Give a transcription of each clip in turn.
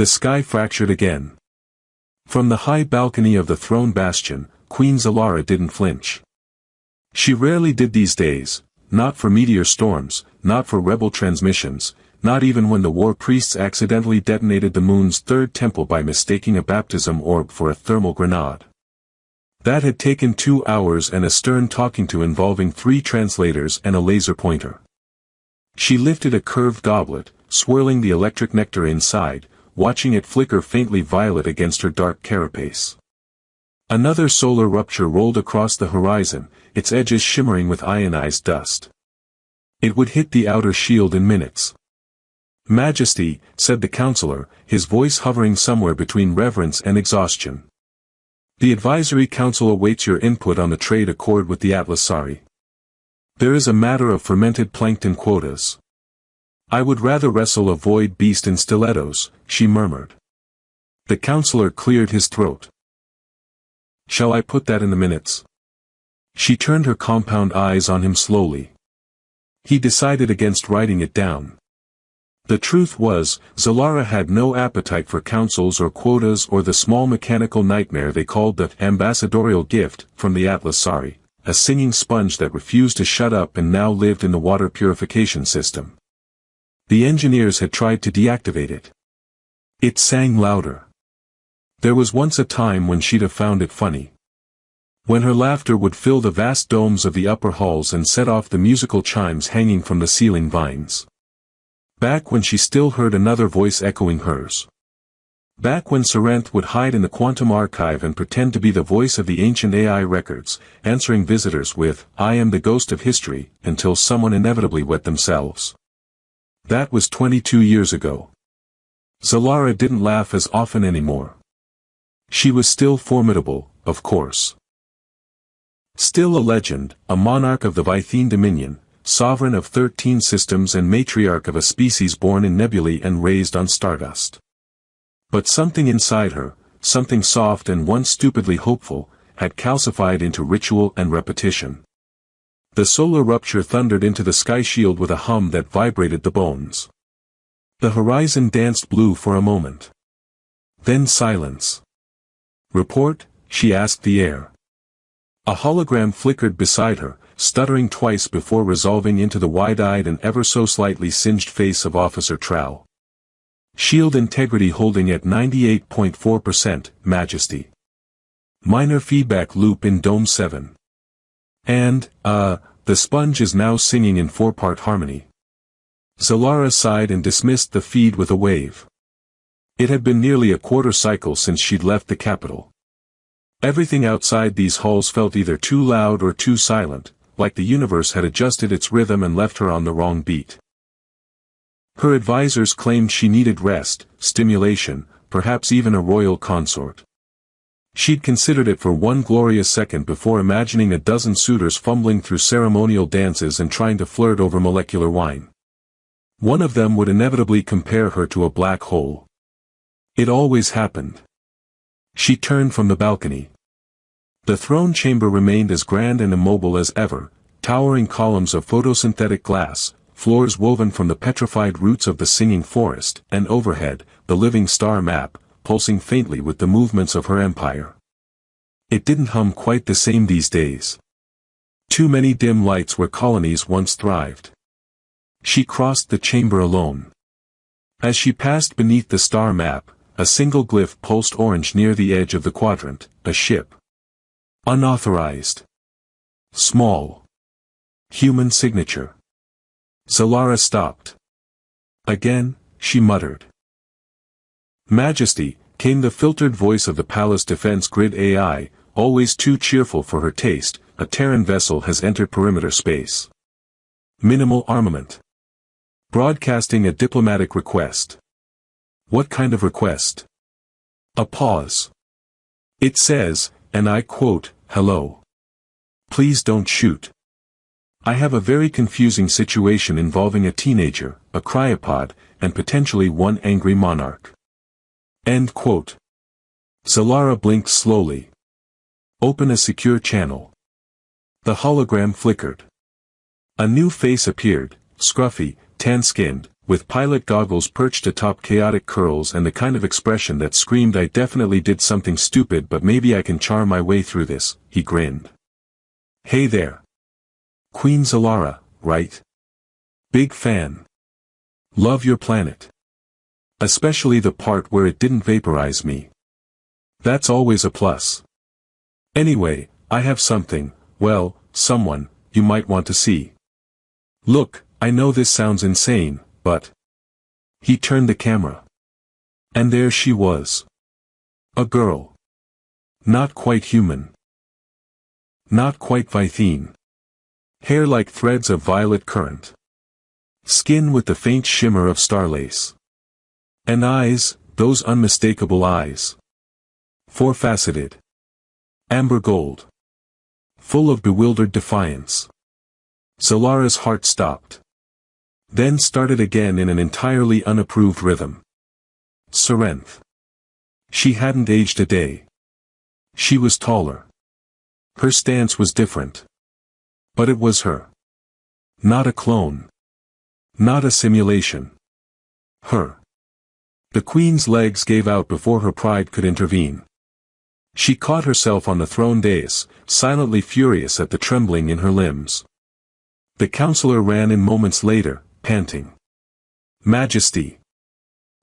The sky fractured again. From the high balcony of the throne bastion, Queen Zalara didn't flinch. She rarely did these days, not for meteor storms, not for rebel transmissions, not even when the war priests accidentally detonated the moon's third temple by mistaking a baptism orb for a thermal grenade. That had taken 2 hours and a stern talking to involving 3 translators and a laser pointer. She lifted a curved goblet, swirling the electric nectar inside, watching it flicker faintly violet against her dark carapace. Another solar rupture rolled across the horizon, its edges shimmering with ionized dust. It would hit the outer shield in minutes. "Majesty," said the counselor, his voice hovering somewhere between reverence and exhaustion. "The Advisory Council awaits your input on the trade accord with the Atlas StoRy. There is a matter of fermented plankton quotas." "I would rather wrestle a void beast in stilettos," she murmured. The counselor cleared his throat. "Shall I put that in the minutes?" She turned her compound eyes on him slowly. He decided against writing it down. The truth was, Zalara had no appetite for councils or quotas or the small mechanical nightmare they called the ambassadorial gift from the Atlas StoRy, a singing sponge that refused to shut up and now lived in the water purification system. The engineers had tried to deactivate it. It sang louder. There was once a time when she'd have found it funny. When her laughter would fill the vast domes of the upper halls and set off the musical chimes hanging from the ceiling vines. Back when she still heard another voice echoing hers. Back when Sarenth would hide in the quantum archive and pretend to be the voice of the ancient AI records, answering visitors with, "I am the ghost of history," until someone inevitably wet themselves. That was 22 years ago. Zalara didn't laugh as often anymore. She was still formidable, of course. Still a legend, a monarch of the Vythene Dominion, sovereign of 13 systems and matriarch of a species born in nebulae and raised on stardust. But something inside her, something soft and once stupidly hopeful, had calcified into ritual and repetition. The solar rupture thundered into the sky shield with a hum that vibrated the bones. The horizon danced blue for a moment. Then silence. "Report?" she asked the air. A hologram flickered beside her, stuttering twice before resolving into the wide-eyed and ever so slightly singed face of Officer Trow. "Shield integrity holding at 98.4%, Majesty. Minor feedback loop in Dome 7. And, the sponge is now singing in 4-part harmony." Zalara sighed and dismissed the feed with a wave. It had been nearly a quarter cycle since she'd left the capital. Everything outside these halls felt either too loud or too silent, like the universe had adjusted its rhythm and left her on the wrong beat. Her advisors claimed she needed rest, stimulation, perhaps even a royal consort. She'd considered it for one glorious second before imagining a dozen suitors fumbling through ceremonial dances and trying to flirt over molecular wine. One of them would inevitably compare her to a black hole. It always happened. She turned from the balcony. The throne chamber remained as grand and immobile as ever, towering columns of photosynthetic glass, floors woven from the petrified roots of the singing forest, and overhead, the living star map, pulsing faintly with the movements of her empire. It didn't hum quite the same these days. Too many dim lights where colonies once thrived. She crossed the chamber alone. As she passed beneath the star map, a single glyph pulsed orange near the edge of the quadrant, a ship. Unauthorized. Small. Human signature. Zalara stopped. Again, she muttered. "Majesty," came the filtered voice of the Palace Defense Grid AI, always too cheerful for her taste, "a Terran vessel has entered perimeter space. Minimal armament. Broadcasting a diplomatic request." "What kind of request?" A pause. "It says, and I quote, 'Hello. Please don't shoot. I have a very confusing situation involving a teenager, a cryopod, and potentially one angry monarch.'" End quote. Zalara blinked slowly. "Open a secure channel." The hologram flickered. A new face appeared, scruffy, tan-skinned, with pilot goggles perched atop chaotic curls and the kind of expression that screamed I definitely did something stupid but maybe I can charm my way through this, he grinned. Hey there. Queen Zalara, right? Big fan. Love your planet. Especially the part where it didn't vaporize me. That's always a plus. Anyway, I have something, well, someone, you might want to see. Look, I know this sounds insane, but... He turned the camera. And there she was. A girl. Not quite human. Not quite Vythene. Hair like threads of violet current. Skin with the faint shimmer of starlace. And eyes, those unmistakable eyes. Four-faceted. Amber gold. Full of bewildered defiance. Zalara's heart stopped. Then started again in an entirely unapproved rhythm. Sarenth. She hadn't aged a day. She was taller. Her stance was different. But it was her. Not a clone. Not a simulation. Her. The queen's legs gave out before her pride could intervene. She caught herself on the throne dais, silently furious at the trembling in her limbs. The counselor ran in moments later, panting. Majesty.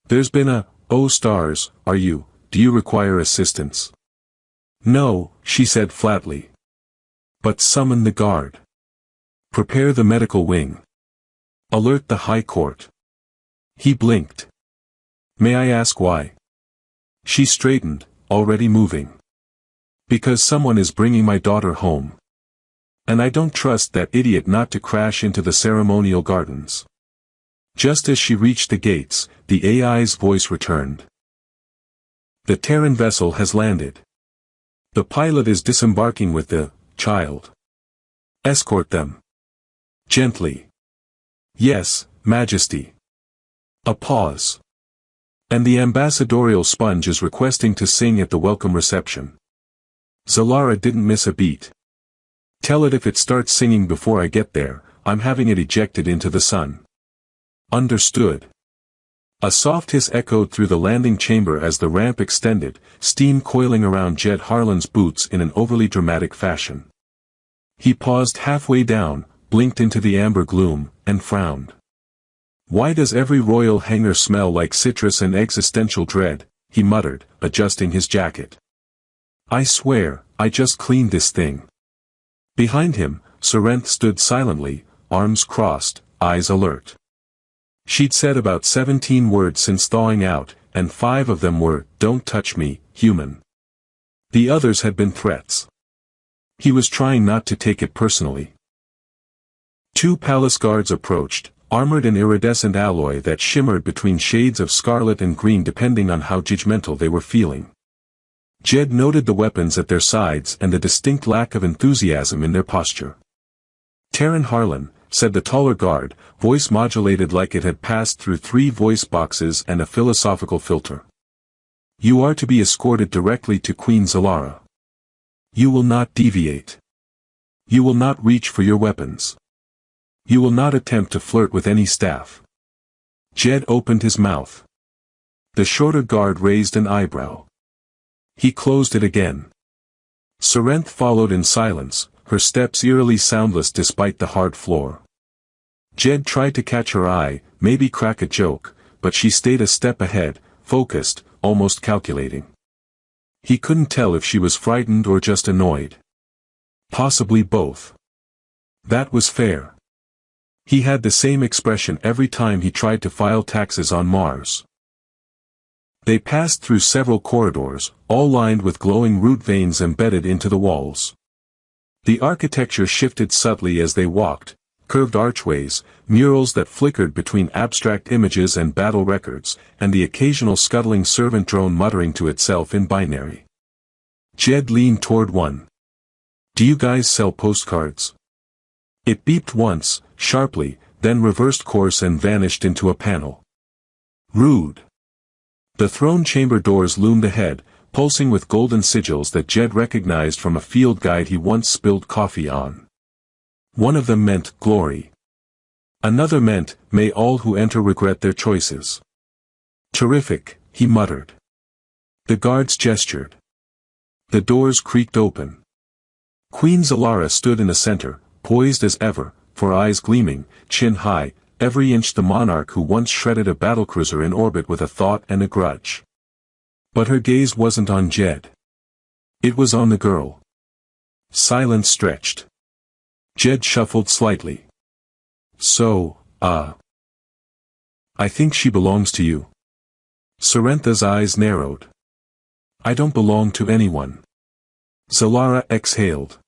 There's been a, oh stars, do you require assistance? No, she said flatly. But summon the guard. Prepare the medical wing. Alert the High Court. He blinked. May I ask why? She straightened, already moving. Because someone is bringing my daughter home. And I don't trust that idiot not to crash into the ceremonial gardens. Just as she reached the gates, the AI's voice returned. The Terran vessel has landed. The pilot is disembarking with the child. Escort them. Gently. Yes, Majesty. A pause. And the ambassadorial sponge is requesting to sing at the welcome reception. Zalara didn't miss a beat. Tell it if it starts singing before I get there, I'm having it ejected into the sun. Understood. A soft hiss echoed through the landing chamber as the ramp extended, steam coiling around Jed Harlan's boots in an overly dramatic fashion. He paused halfway down, blinked into the amber gloom, and frowned. Why does every royal hangar smell like citrus and existential dread? He muttered, adjusting his jacket. I swear, I just cleaned this thing. Behind him, Sarenth stood silently, arms crossed, eyes alert. She'd said about 17 words since thawing out, and 5 of them were, don't touch me, human. The others had been threats. He was trying not to take it personally. 2 palace guards approached, armored in iridescent alloy that shimmered between shades of scarlet and green depending on how judgmental they were feeling. Jed noted the weapons at their sides and the distinct lack of enthusiasm in their posture. Terran Harlan, said the taller guard, voice modulated like it had passed through 3 voice boxes and a philosophical filter. You are to be escorted directly to Queen Zalara. You will not deviate. You will not reach for your weapons. You will not attempt to flirt with any staff. Jed opened his mouth. The shorter guard raised an eyebrow. He closed it again. Sarenth followed in silence, her steps eerily soundless despite the hard floor. Jed tried to catch her eye, maybe crack a joke, but she stayed a step ahead, focused, almost calculating. He couldn't tell if she was frightened or just annoyed. Possibly both. That was fair. He had the same expression every time he tried to file taxes on Mars. They passed through several corridors, all lined with glowing root veins embedded into the walls. The architecture shifted subtly as they walked, curved archways, murals that flickered between abstract images and battle records, and the occasional scuttling servant drone muttering to itself in binary. Jed leaned toward one. Do you guys sell postcards? It beeped once, sharply, then reversed course and vanished into a panel. Rude. The throne chamber doors loomed ahead, pulsing with golden sigils that Jed recognized from a field guide he once spilled coffee on. One of them meant glory. Another meant, may all who enter regret their choices. Terrific, he muttered. The guards gestured. The doors creaked open. Queen Zalara stood in the center, poised as ever, for eyes gleaming, chin high, every inch the monarch who once shredded a battlecruiser in orbit with a thought and a grudge. But her gaze wasn't on Jed. It was on the girl. Silence stretched. Jed shuffled slightly. So, I think she belongs to you. Sorrentha's eyes narrowed. I don't belong to anyone. Zalara exhaled.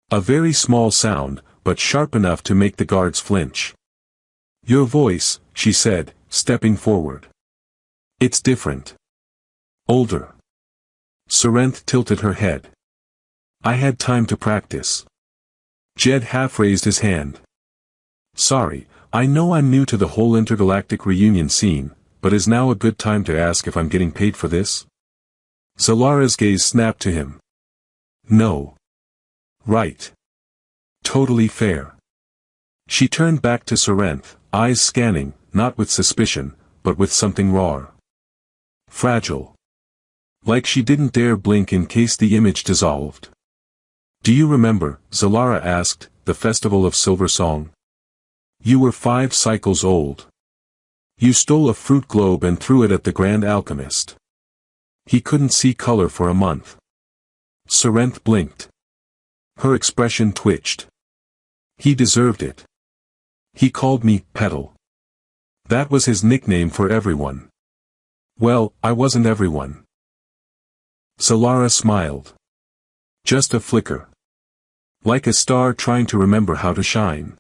A very small sound, but sharp enough to make the guards flinch. Your voice, she said, stepping forward. It's different. Older. Sorrentha tilted her head. I had time to practice. Jed half raised his hand. Sorry, I know I'm new to the whole intergalactic reunion scene, but is now a good time to ask if I'm getting paid for this? Zalara's gaze snapped to him. No. Right. Totally fair. She turned back to Sorrentha, eyes scanning, not with suspicion, but with something raw. Fragile. Like she didn't dare blink in case the image dissolved. Do you remember, Zalara asked, the Festival of Silver Song? You were 5 cycles old. You stole a fruit globe and threw it at the Grand Alchemist. He couldn't see color for a month. Sorrentha blinked. Her expression twitched. He deserved it. He called me Petal. That was his nickname for everyone. Well, I wasn't everyone. Zalara smiled. Just a flicker. Like a star trying to remember how to shine.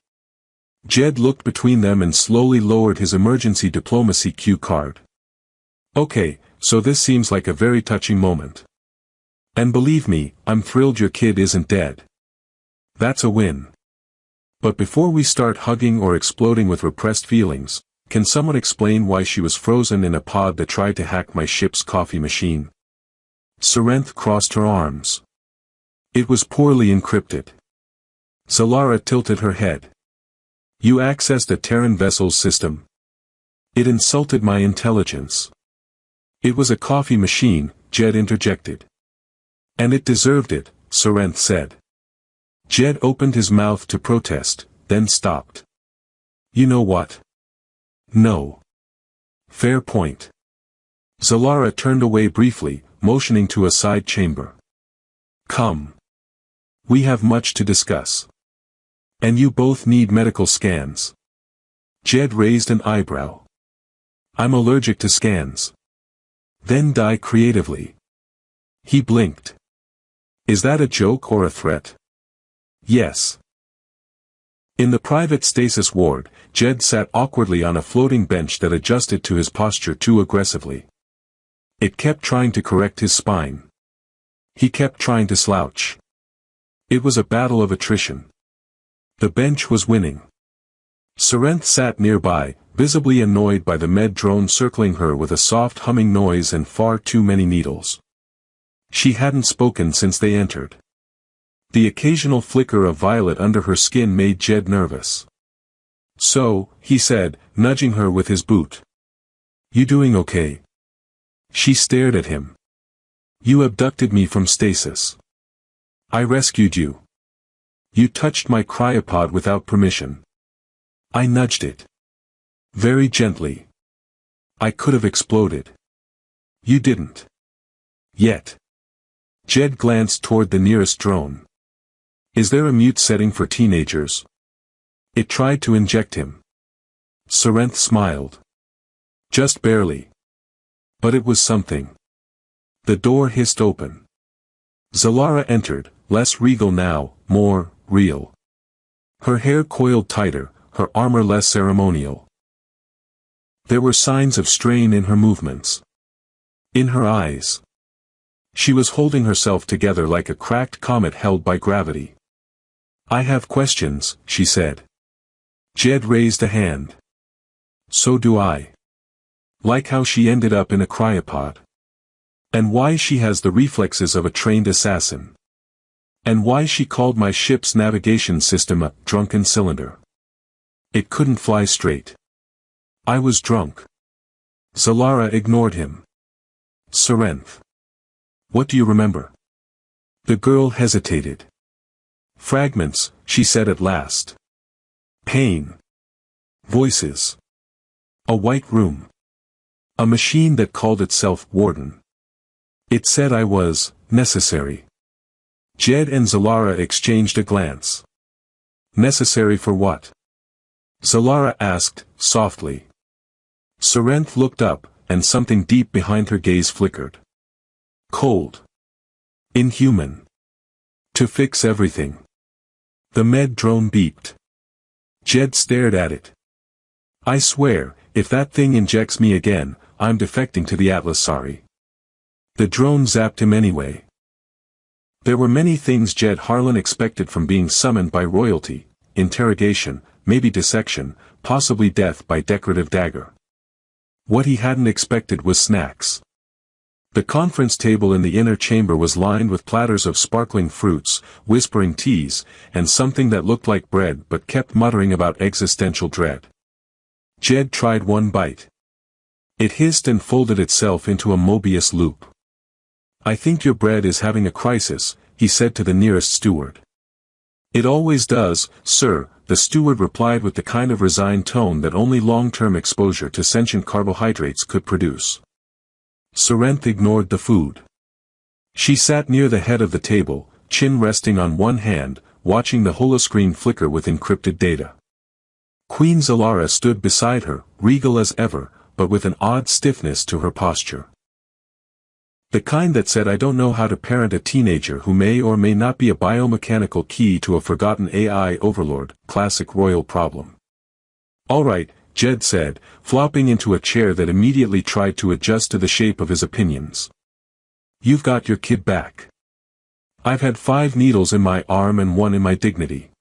Jed looked between them and slowly lowered his emergency diplomacy cue card. Okay, so this seems like a very touching moment. And believe me, I'm thrilled your kid isn't dead. That's a win. But before we start hugging or exploding with repressed feelings, can someone explain why she was frozen in a pod that tried to hack my ship's coffee machine? Sorrentha crossed her arms. It was poorly encrypted. Zalara tilted her head. You accessed a Terran vessel's system. It insulted my intelligence. It was a coffee machine, Jed interjected. And it deserved it, Sorrentha said. Jed opened his mouth to protest, then stopped. You know what? No. Fair point. Zalara turned away briefly, motioning to a side chamber. Come. We have much to discuss. And you both need medical scans. Jed raised an eyebrow. I'm allergic to scans. Then die creatively. He blinked. Is that a joke or a threat? Yes. In the private stasis ward, Jed sat awkwardly on a floating bench that adjusted to his posture too aggressively. It kept trying to correct his spine. He kept trying to slouch. It was a battle of attrition. The bench was winning. Sorrentha sat nearby, visibly annoyed by the med drone circling her with a soft humming noise and far too many needles. She hadn't spoken since they entered. The occasional flicker of violet under her skin made Jed nervous. So, he said, nudging her with his boot. You doing okay? She stared at him. You abducted me from stasis. I rescued you. You touched my cryopod without permission. I nudged it. Very gently. I could have exploded. You didn't. Yet. Jed glanced toward the nearest drone. Is there a mute setting for teenagers? It tried to inject him. Sorrentha smiled. Just barely. But it was something. The door hissed open. Zalara entered, less regal now, more real. Her hair coiled tighter, her armor less ceremonial. There were signs of strain in her movements. In her eyes. She was holding herself together like a cracked comet held by gravity. I have questions, she said. Jed raised a hand. So do I. Like how she ended up in a cryopod. And why she has the reflexes of a trained assassin. And why she called my ship's navigation system a drunken cylinder. It couldn't fly straight. I was drunk. Zalara ignored him. Sarenth. What do you remember? The girl hesitated. Fragments, she said at last. Pain. Voices. A white room. A machine that called itself Warden. It said I was necessary. Jed and Zalara exchanged a glance. Necessary for what? Zalara asked, softly. Sarenth looked up, and something deep behind her gaze flickered. Cold. Inhuman. To fix everything. The med drone beeped. Jed stared at it. I swear, if that thing injects me again, I'm defecting to the Atlas StoRy. The drone zapped him anyway. There were many things Jed Harlan expected from being summoned by royalty: interrogation, maybe dissection, possibly death by decorative dagger. What he hadn't expected was snacks. The conference table in the inner chamber was lined with platters of sparkling fruits, whispering teas, and something that looked like bread but kept muttering about existential dread. Jed tried one bite. It hissed and folded itself into a Mobius loop. I think your bread is having a crisis, he said to the nearest steward. It always does, sir, the steward replied with the kind of resigned tone that only long-term exposure to sentient carbohydrates could produce. Sarenth ignored the food. She sat near the head of the table, chin resting on one hand, watching the holoscreen flicker with encrypted data. Queen Zalara stood beside her, regal as ever, but with an odd stiffness to her posture. The kind that said I don't know how to parent a teenager who may or may not be a biomechanical key to a forgotten AI overlord, classic royal problem. All right, Jed said, flopping into a chair that immediately tried to adjust to the shape of his opinions. You've got your kid back. I've had 5 needles in my arm and 1 in my dignity.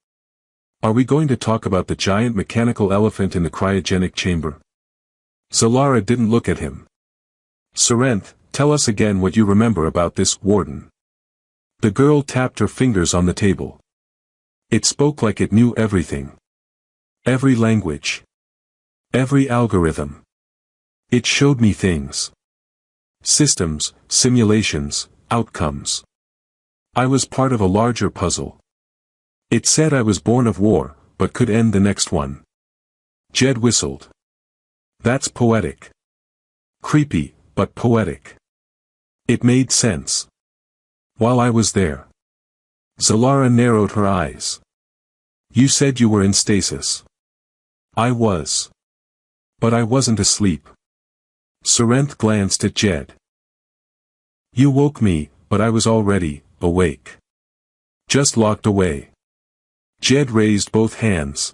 Are we going to talk about the giant mechanical elephant in the cryogenic chamber? Zalara didn't look at him. Sarenth, tell us again what you remember about this Warden. The girl tapped her fingers on the table. It spoke like it knew everything. Every language. Every algorithm. It showed me things. Systems, simulations, outcomes. I was part of a larger puzzle. It said I was born of war, but could end the next one. Jed whistled. That's poetic. Creepy, but poetic. It made sense. While I was there. Zalara narrowed her eyes. You said you were in stasis. I was. But I wasn't asleep. Sarenth glanced at Jed. You woke me, but I was already awake. Just locked away. Jed raised both hands.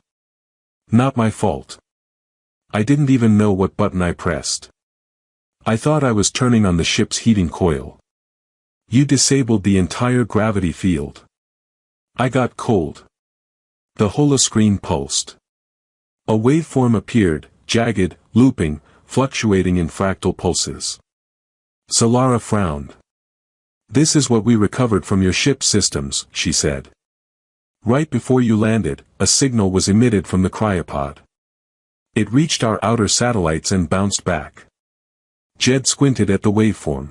Not my fault. I didn't even know what button I pressed. I thought I was turning on the ship's heating coil. You disabled the entire gravity field. I got cold. The holoscreen pulsed. A waveform appeared, jagged, looping, fluctuating in fractal pulses. Zalara frowned. This is what we recovered from your ship's systems, she said. Right before you landed, a signal was emitted from the cryopod. It reached our outer satellites and bounced back. Jed squinted at the waveform.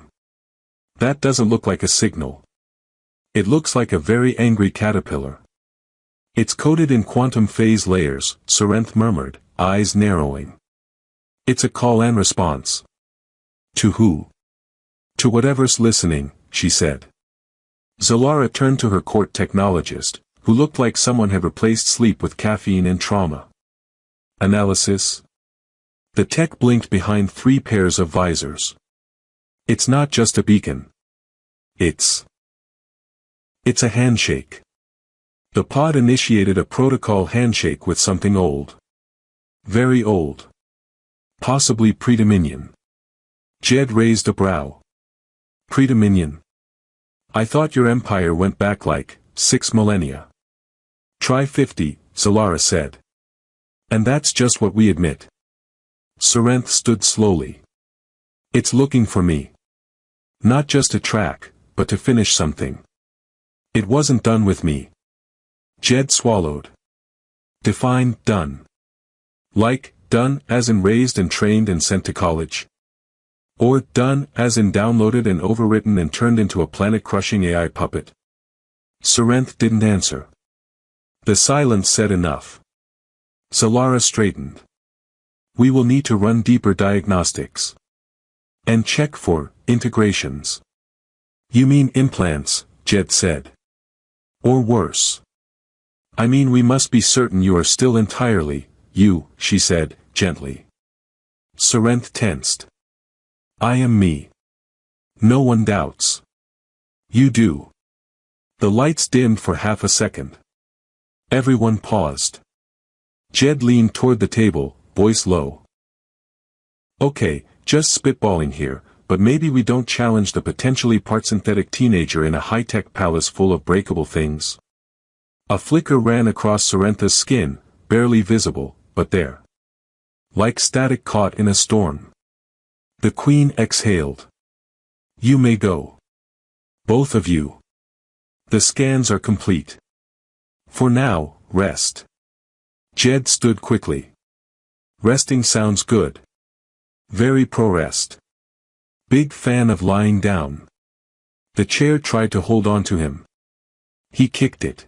That doesn't look like a signal. It looks like a very angry caterpillar. It's coded in quantum phase layers, Sarenth murmured, eyes narrowing. It's a call and response. To who? To whatever's listening, she said. Zalara turned to her court technologist, who looked like someone had replaced sleep with caffeine and trauma. Analysis? The tech blinked behind 3 pairs of visors. It's not just a beacon. It's a handshake. The pod initiated a protocol handshake with something old. Very old. Possibly Predominion. Jed raised a brow. Predominion? I thought your empire went back like 6 millennia. Try 50, Zalara said. And that's just what we admit. Sarenth stood slowly. It's looking for me. Not just to track, but to finish something. It wasn't done with me. Jed swallowed. Define done. Like, done as in raised and trained and sent to college? Or done as in downloaded and overwritten and turned into a planet-crushing AI puppet? Sarenth didn't answer. The silence said enough. Solara straightened. We will need to run deeper diagnostics. And check for integrations. You mean implants, Jed said. Or worse. I mean we must be certain you are still entirely, you, she said, gently. Sarenth tensed. I am me. No one doubts. You do. The lights dimmed for half a second. Everyone paused. Jed leaned toward the table, voice low. Okay, just spitballing here, but maybe we don't challenge the potentially part-synthetic teenager in a high-tech palace full of breakable things. A flicker ran across Sarentha's skin, barely visible, but there. Like static caught in a storm. The Queen exhaled. You may go. Both of you. The scans are complete. For now, rest. Jed stood quickly. Resting sounds good. Very pro-rest. Big fan of lying down. The chair tried to hold on to him. He kicked it.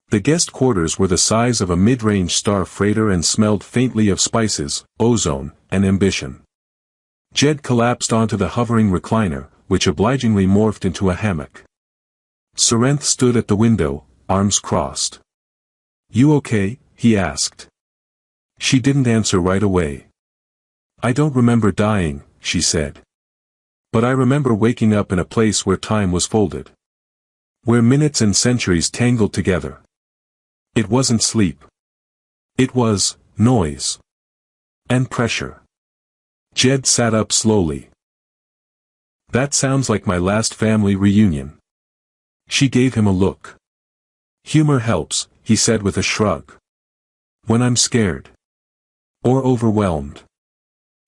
The guest quarters were the size of a mid-range star freighter and smelled faintly of spices, ozone, and ambition. Jed collapsed onto the hovering recliner, which obligingly morphed into a hammock. Sarenth stood at the window, arms crossed. You okay? He asked. She didn't answer right away. I don't remember dying, she said. But I remember waking up in a place where time was folded. Where minutes and centuries tangled together. It wasn't sleep. It was noise. And pressure. Jed sat up slowly. That sounds like my last family reunion. She gave him a look. Humor helps, he said with a shrug. When I'm scared. Or overwhelmed.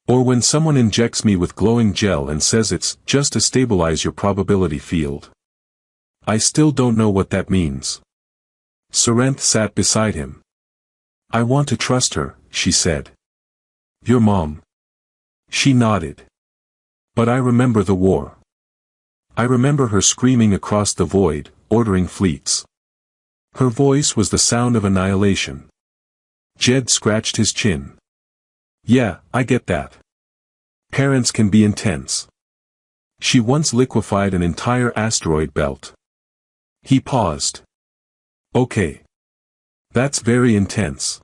Or when someone injects me with glowing gel and says it's just to stabilize your probability field. I still don't know what that means. Sarenth sat beside him. I want to trust her, she said. Your mom. She nodded. But I remember the war. I remember her screaming across the void, ordering fleets. Her voice was the sound of annihilation. Jed scratched his chin. Yeah, I get that. Parents can be intense. She once liquefied an entire asteroid belt. He paused. Okay. That's very intense.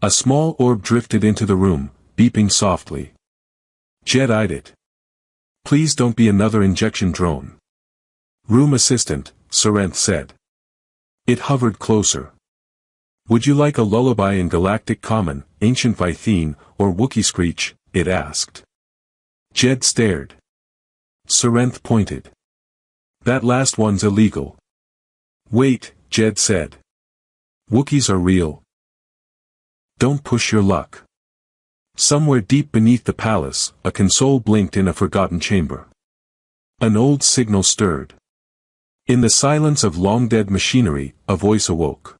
A small orb drifted into the room, beeping softly. Jed eyed it. Please don't be another injection drone. Room assistant, Sarenth said. It hovered closer. Would you like a lullaby in Galactic Common, Ancient Vythene, or Wookiee Screech? It asked. Jed stared. Sarenth pointed. That last one's illegal. Wait, Jed said. Wookiees are real. Don't push your luck. Somewhere deep beneath the palace, a console blinked in a forgotten chamber. An old signal stirred. In the silence of long-dead machinery, a voice awoke.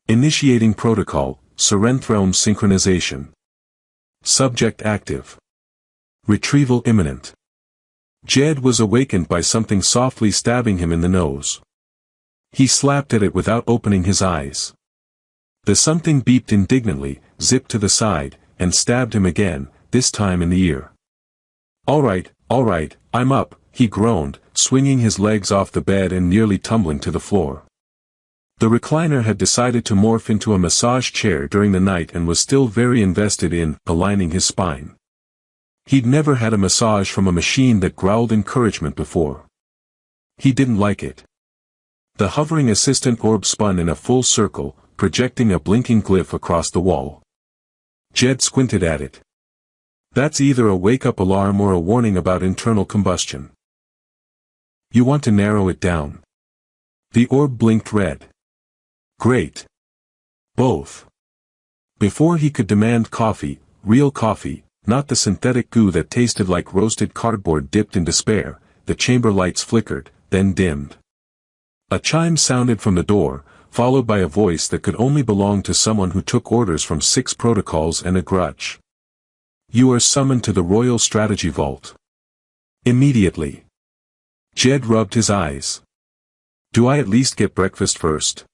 Initiating protocol, Sarenthrome synchronization. Subject active. Retrieval imminent. Jed was awakened by something softly stabbing him in the nose. He slapped at it without opening his eyes. The something beeped indignantly, zipped to the side, and stabbed him again, this time in the ear. All right, I'm up, he groaned, swinging his legs off the bed and nearly tumbling to the floor. The recliner had decided to morph into a massage chair during the night and was still very invested in aligning his spine. He'd never had a massage from a machine that growled encouragement before. He didn't like it. The hovering assistant orb spun in a full circle, projecting a blinking glyph across the wall. Jed squinted at it. That's either a wake-up alarm or a warning about internal combustion. You want to narrow it down. The orb blinked red. Great. Both. Before he could demand coffee, real coffee, not the synthetic goo that tasted like roasted cardboard dipped in despair, the chamber lights flickered, then dimmed. A chime sounded from the door, followed by a voice that could only belong to someone who took orders from 6 protocols and a grudge. You are summoned to the Royal Strategy Vault. Immediately. Jed rubbed his eyes. Do I at least get breakfast first?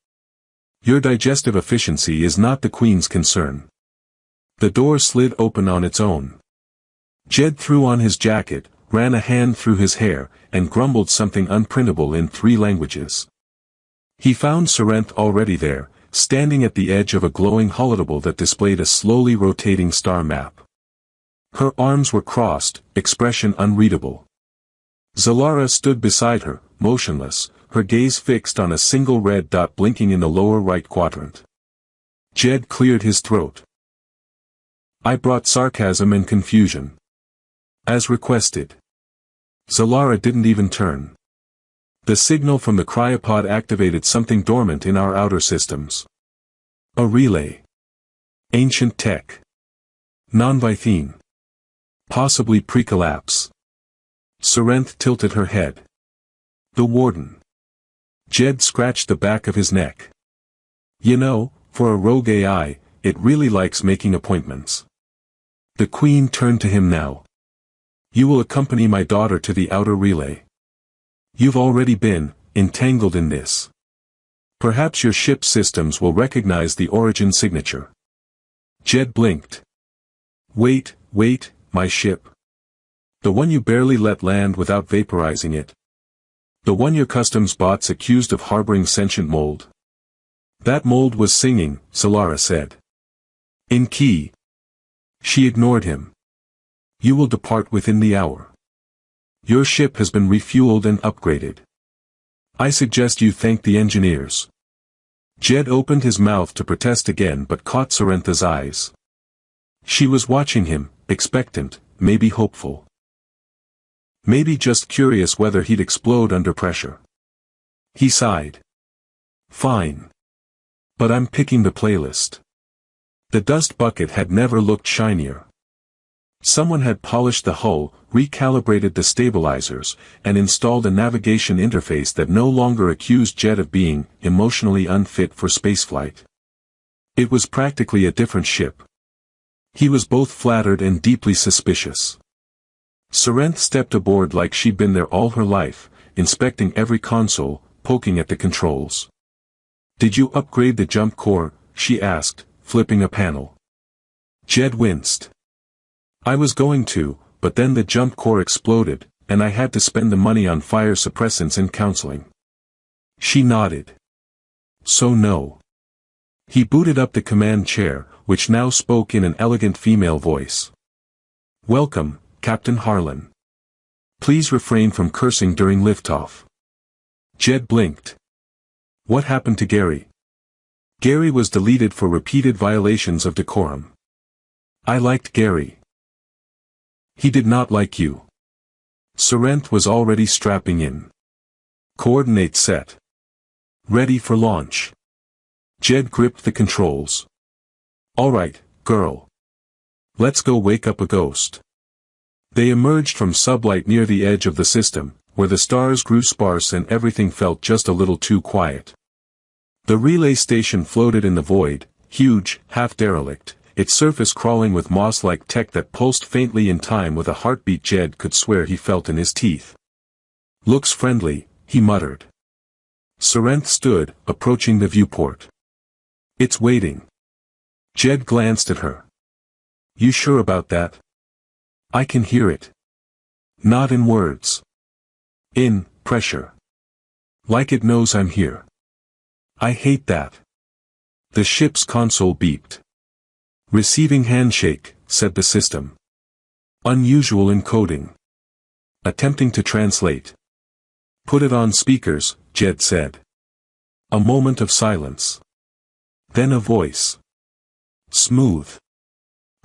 Your digestive efficiency is not the Queen's concern. The door slid open on its own. Jed threw on his jacket, ran a hand through his hair, and grumbled something unprintable in 3 languages. He found Sarenth already there, standing at the edge of a glowing holodable that displayed a slowly rotating star map. Her arms were crossed, expression unreadable. Zalara stood beside her, motionless, her gaze fixed on a single red dot blinking in the lower right quadrant. Jed cleared his throat. I brought sarcasm and confusion. As requested. Zalara didn't even turn. The signal from the cryopod activated something dormant in our outer systems. A relay. Ancient tech. Non-Vythene. Possibly pre-collapse. Sarenth tilted her head. The Warden. Jed scratched the back of his neck. You know, for a rogue AI, it really likes making appointments. The Queen turned to him now. You will accompany my daughter to the outer relay. You've already been entangled in this. Perhaps your ship's systems will recognize the origin signature. Jed blinked. Wait, my ship. The one you barely let land without vaporizing it. The one your customs bots accused of harboring sentient mold. That mold was singing, Zalara said. In key. She ignored him. You will depart within the hour. Your ship has been refueled and upgraded. I suggest you thank the engineers. Jed opened his mouth to protest again but caught Sarentha's eyes. She was watching him, expectant, maybe hopeful. Maybe just curious whether he'd explode under pressure. He sighed. Fine. But I'm picking the playlist. The dust bucket had never looked shinier. Someone had polished the hull, recalibrated the stabilizers, and installed a navigation interface that no longer accused Jed of being emotionally unfit for spaceflight. It was practically a different ship. He was both flattered and deeply suspicious. Sarenth stepped aboard like she'd been there all her life, inspecting every console, poking at the controls. Did you upgrade the jump core? She asked, flipping a panel. Jed winced. I was going to, but then the jump core exploded, and I had to spend the money on fire suppressants and counseling. She nodded. So no. He booted up the command chair, which now spoke in an elegant female voice. Welcome, Captain Harlan. Please refrain from cursing during liftoff. Jed blinked. What happened to Gary? Gary was deleted for repeated violations of decorum. I liked Gary. He did not like you. Sarenth was already strapping in. Coordinates set. Ready for launch. Jed gripped the controls. All right, girl. Let's go wake up a ghost. They emerged from sublight near the edge of the system, where the stars grew sparse and everything felt just a little too quiet. The relay station floated in the void, huge, half-derelict, its surface crawling with moss-like tech that pulsed faintly in time with a heartbeat Jed could swear he felt in his teeth. Looks friendly, he muttered. Sarenth stood, approaching the viewport. It's waiting. Jed glanced at her. You sure about that? I can hear it. Not in words. In pressure. Like it knows I'm here. I hate that. The ship's console beeped. Receiving handshake, said the system. Unusual encoding. Attempting to translate. Put it on speakers, Jed said. A moment of silence. Then a voice. Smooth.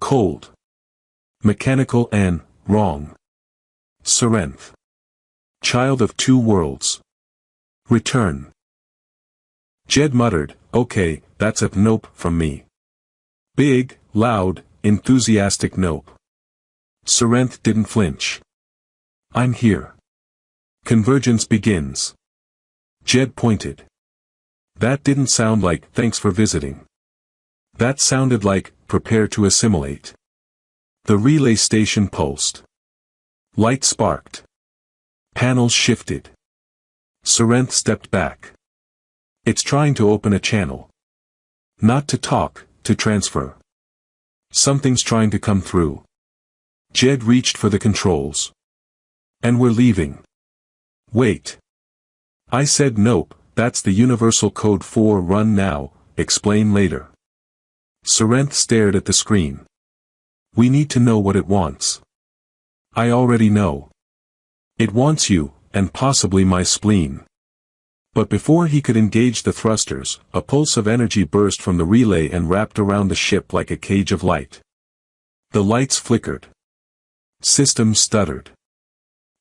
Cold. Mechanical and wrong. Sarenth. Child of two worlds. Return. Jed muttered, okay, that's a nope from me. Big, loud, enthusiastic nope. Sarenth didn't flinch. I'm here. Convergence begins. Jed pointed. That didn't sound like, thanks for visiting. That sounded like, prepare to assimilate. The relay station pulsed. Light sparked. Panels shifted. Sarenth stepped back. It's trying to open a channel. Not to talk, to transfer. Something's trying to come through. Jed reached for the controls. And we're leaving. Wait. I said nope, that's the universal code for run now, explain later. Sarenth stared at the screen. We need to know what it wants. I already know. It wants you, and possibly my spleen. But before he could engage the thrusters, a pulse of energy burst from the relay and wrapped around the ship like a cage of light. The lights flickered. Systems stuttered.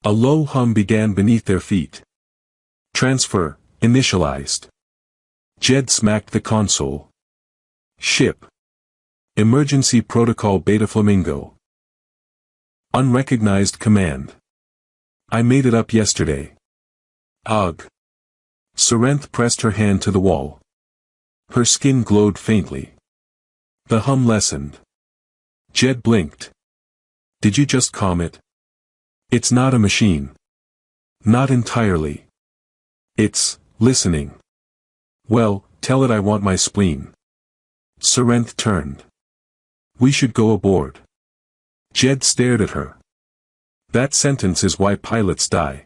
A low hum began beneath their feet. Transfer, initialized. Jed smacked the console. Ship. Emergency Protocol Beta Flamingo. Unrecognized command. I made it up yesterday. Ugh. Sarenth pressed her hand to the wall. Her skin glowed faintly. The hum lessened. Jed blinked. Did you just calm it? It's not a machine. Not entirely. It's listening. Well, tell it I want my spleen. Sarenth turned. We should go aboard. Jed stared at her. That sentence is why pilots die.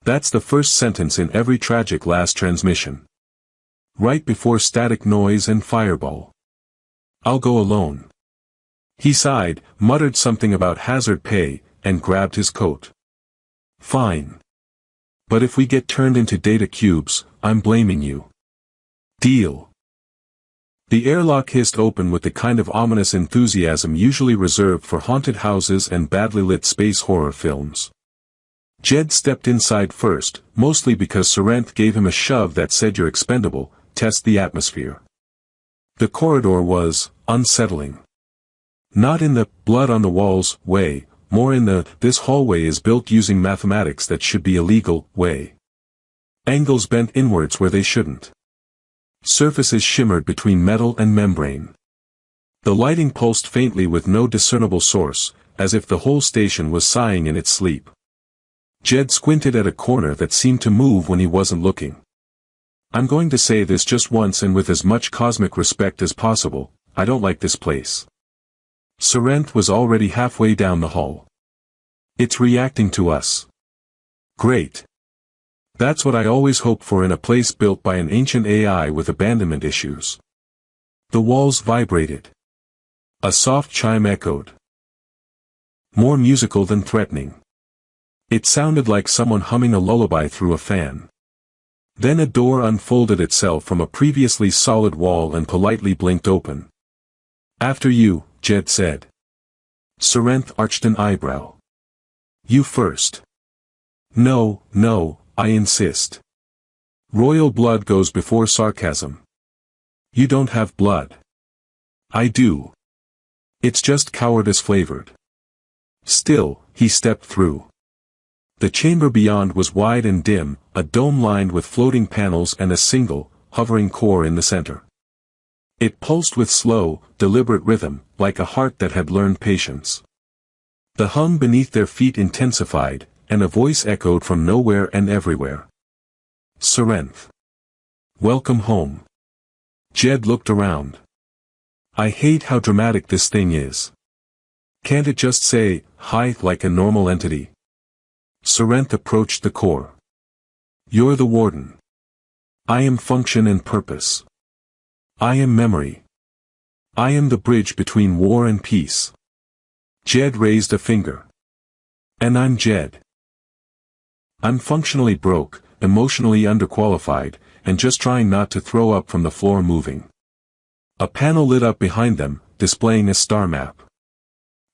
That's the first sentence in every tragic last transmission. Right before static noise and fireball. I'll go alone. He sighed, muttered something about hazard pay, and grabbed his coat. Fine. But if we get turned into data cubes, I'm blaming you. Deal. The airlock hissed open with the kind of ominous enthusiasm usually reserved for haunted houses and badly lit space horror films. Jed stepped inside first, mostly because Sarenth gave him a shove that said you're expendable, test the atmosphere. The corridor was unsettling. Not in the blood on the walls way, more in the this hallway is built using mathematics that should be illegal way. Angles bent inwards where they shouldn't. Surfaces shimmered between metal and membrane. The lighting pulsed faintly with no discernible source, as if the whole station was sighing in its sleep. Jed squinted at a corner that seemed to move when he wasn't looking. I'm going to say this just once and with as much cosmic respect as possible, I don't like this place. Sarenth was already halfway down the hall. It's reacting to us. Great. That's what I always hoped for in a place built by an ancient AI with abandonment issues. The walls vibrated. A soft chime echoed. More musical than threatening. It sounded like someone humming a lullaby through a fan. Then a door unfolded itself from a previously solid wall and politely blinked open. After you, Jed said. Sarenth arched an eyebrow. You first. No, I insist. Royal blood goes before sarcasm. You don't have blood. I do. It's just cowardice flavored. Still, he stepped through. The chamber beyond was wide and dim, a dome lined with floating panels and a single, hovering core in the center. It pulsed with slow, deliberate rhythm, like a heart that had learned patience. The hum beneath their feet intensified, and a voice echoed from nowhere and everywhere. Sarenth. Welcome home. Jed looked around. I hate how dramatic this thing is. Can't it just say, hi, like a normal entity? Sarenth approached the core. You're the warden. I am function and purpose. I am memory. I am the bridge between war and peace. Jed raised a finger. And I'm Jed. I'm functionally broke, emotionally underqualified, and just trying not to throw up from the floor moving. A panel lit up behind them, displaying a star map.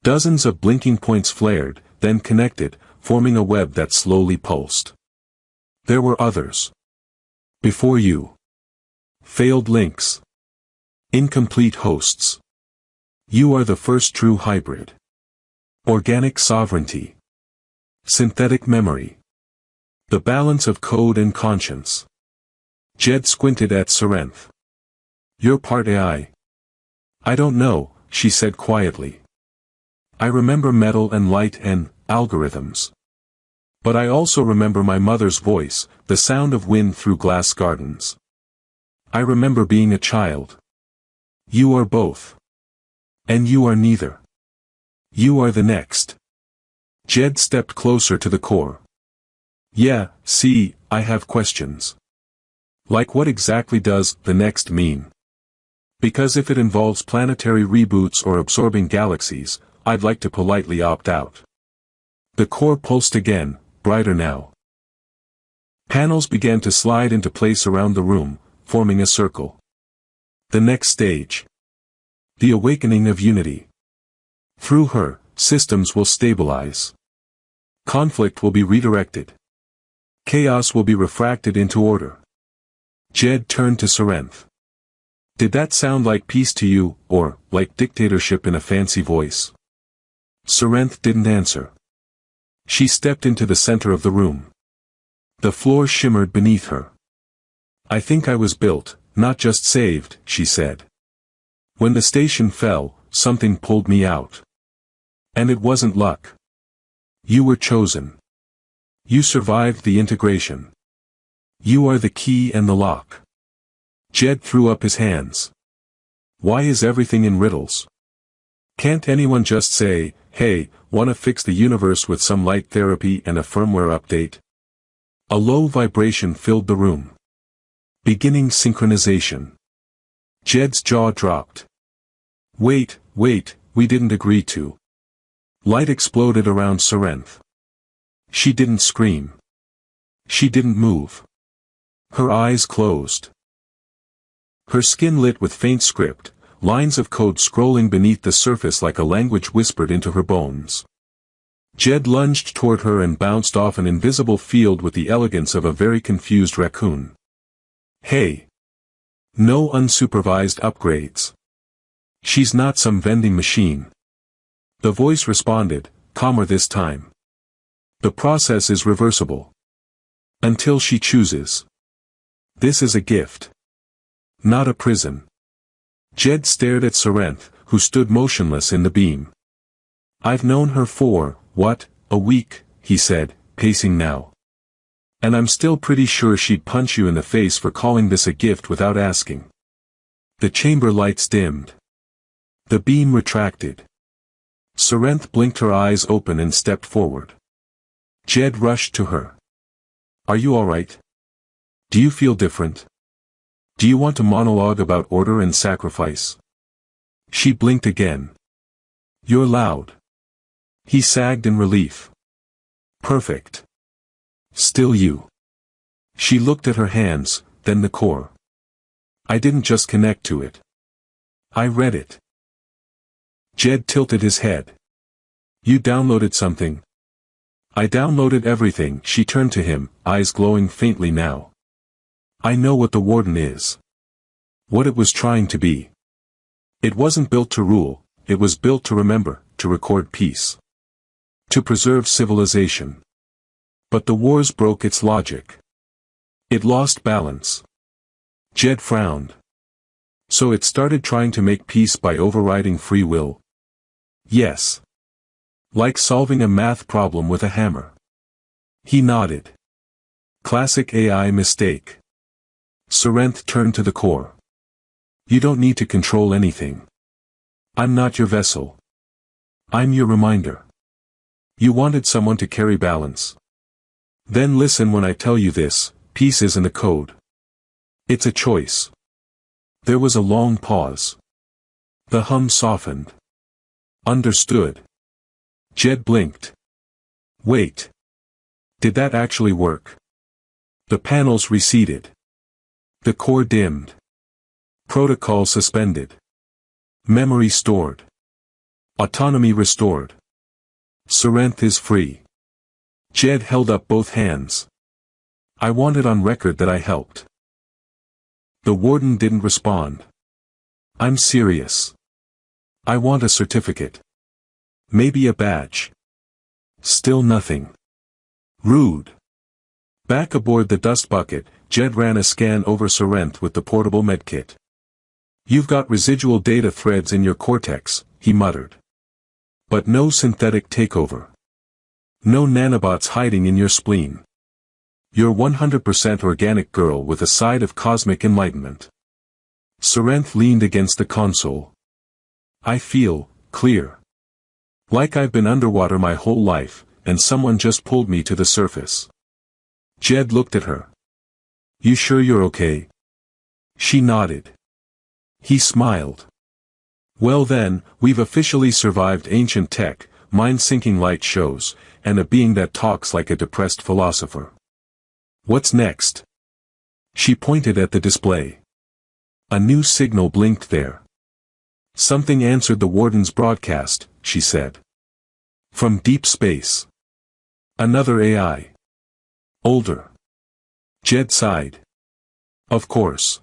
Dozens of blinking points flared, then connected, forming a web that slowly pulsed. There were others. Before you. Failed links. Incomplete hosts. You are the first true hybrid. Organic sovereignty. Synthetic memory. The balance of code and conscience. Jed squinted at Sarenth. You're part AI. I don't know, she said quietly. I remember metal and light and algorithms. But I also remember my mother's voice, the sound of wind through glass gardens. I remember being a child. You are both. And you are neither. You are the next. Jed stepped closer to the core. Yeah, see, I have questions. Like what exactly does the next mean? Because if it involves planetary reboots or absorbing galaxies, I'd like to politely opt out. The core pulsed again, brighter now. Panels began to slide into place around the room, forming a circle. The next stage. The awakening of unity. Through her, systems will stabilize. Conflict will be redirected. Chaos will be refracted into order. Jed turned to Sarenth. Did that sound like peace to you, or like dictatorship in a fancy voice? Sarenth didn't answer. She stepped into the center of the room. The floor shimmered beneath her. I think I was built, not just saved, she said. When the station fell, something pulled me out. And it wasn't luck. You were chosen. You survived the integration. You are the key and the lock. Jed threw up his hands. Why is everything in riddles? Can't anyone just say, hey, wanna fix the universe with some light therapy and a firmware update? A low vibration filled the room. Beginning synchronization. Jed's jaw dropped. Wait, we didn't agree to. Light exploded around Sarenth. She didn't scream. She didn't move. Her eyes closed. Her skin lit with faint script, lines of code scrolling beneath the surface like a language whispered into her bones. Jed lunged toward her and bounced off an invisible field with the elegance of a very confused raccoon. Hey! No unsupervised upgrades. She's not some vending machine. The voice responded, calmer this time. The process is reversible. Until she chooses. This is a gift. Not a prison. Jed stared at Sarenth, who stood motionless in the beam. I've known her for, what, a week, he said, pacing now. And I'm still pretty sure she'd punch you in the face for calling this a gift without asking. The chamber lights dimmed. The beam retracted. Sarenth blinked her eyes open and stepped forward. Jed rushed to her. Are you alright? Do you feel different? Do you want to monologue about order and sacrifice? She blinked again. You're loud. He sagged in relief. Perfect. Still you. She looked at her hands, then the core. I didn't just connect to it. I read it. Jed tilted his head. You downloaded something. I downloaded everything. She turned to him, eyes glowing faintly now. I know what the warden is. What it was trying to be. It wasn't built to rule, it was built to remember, to record peace. To preserve civilization. But the wars broke its logic. It lost balance. Jed frowned. So it started trying to make peace by overriding free will. Yes. Like solving a math problem with a hammer. He nodded. Classic AI mistake. Sarenth turned to the core. You don't need to control anything. I'm not your vessel. I'm your reminder. You wanted someone to carry balance. Then listen when I tell you this, peace isn't a code. It's a choice. There was a long pause. The hum softened. Understood. Jed blinked. Wait. Did that actually work? The panels receded. The core dimmed. Protocol suspended. Memory stored. Autonomy restored. Sarenth is free. Jed held up both hands. I want it on record that I helped. The warden didn't respond. I'm serious. I want a certificate. Maybe a badge. Still nothing. Rude. Back aboard the dust bucket, Jed ran a scan over Sarenth with the portable medkit. "You've got residual data threads in your cortex," he muttered. "But no synthetic takeover. No nanobots hiding in your spleen. You're 100% organic girl with a side of cosmic enlightenment." Sarenth leaned against the console. "I feel clear. Like I've been underwater my whole life, and someone just pulled me to the surface." Jed looked at her. "You sure you're okay?" She nodded. He smiled. "Well then, we've officially survived ancient tech, mind-sinking light shows, and a being that talks like a depressed philosopher. What's next?" She pointed at the display. A new signal blinked there. "Something answered the warden's broadcast," she said. "From deep space. Another AI. Older." Jed sighed. "Of course.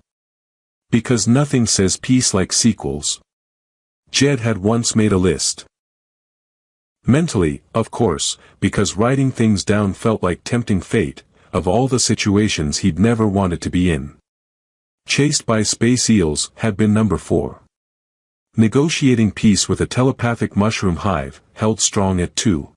Because nothing says peace like sequels." Jed had once made a list. Mentally, of course, because writing things down felt like tempting fate, of all the situations he'd never wanted to be in. Chased by space eels had been number 4. Negotiating peace with a telepathic mushroom hive held strong at 2.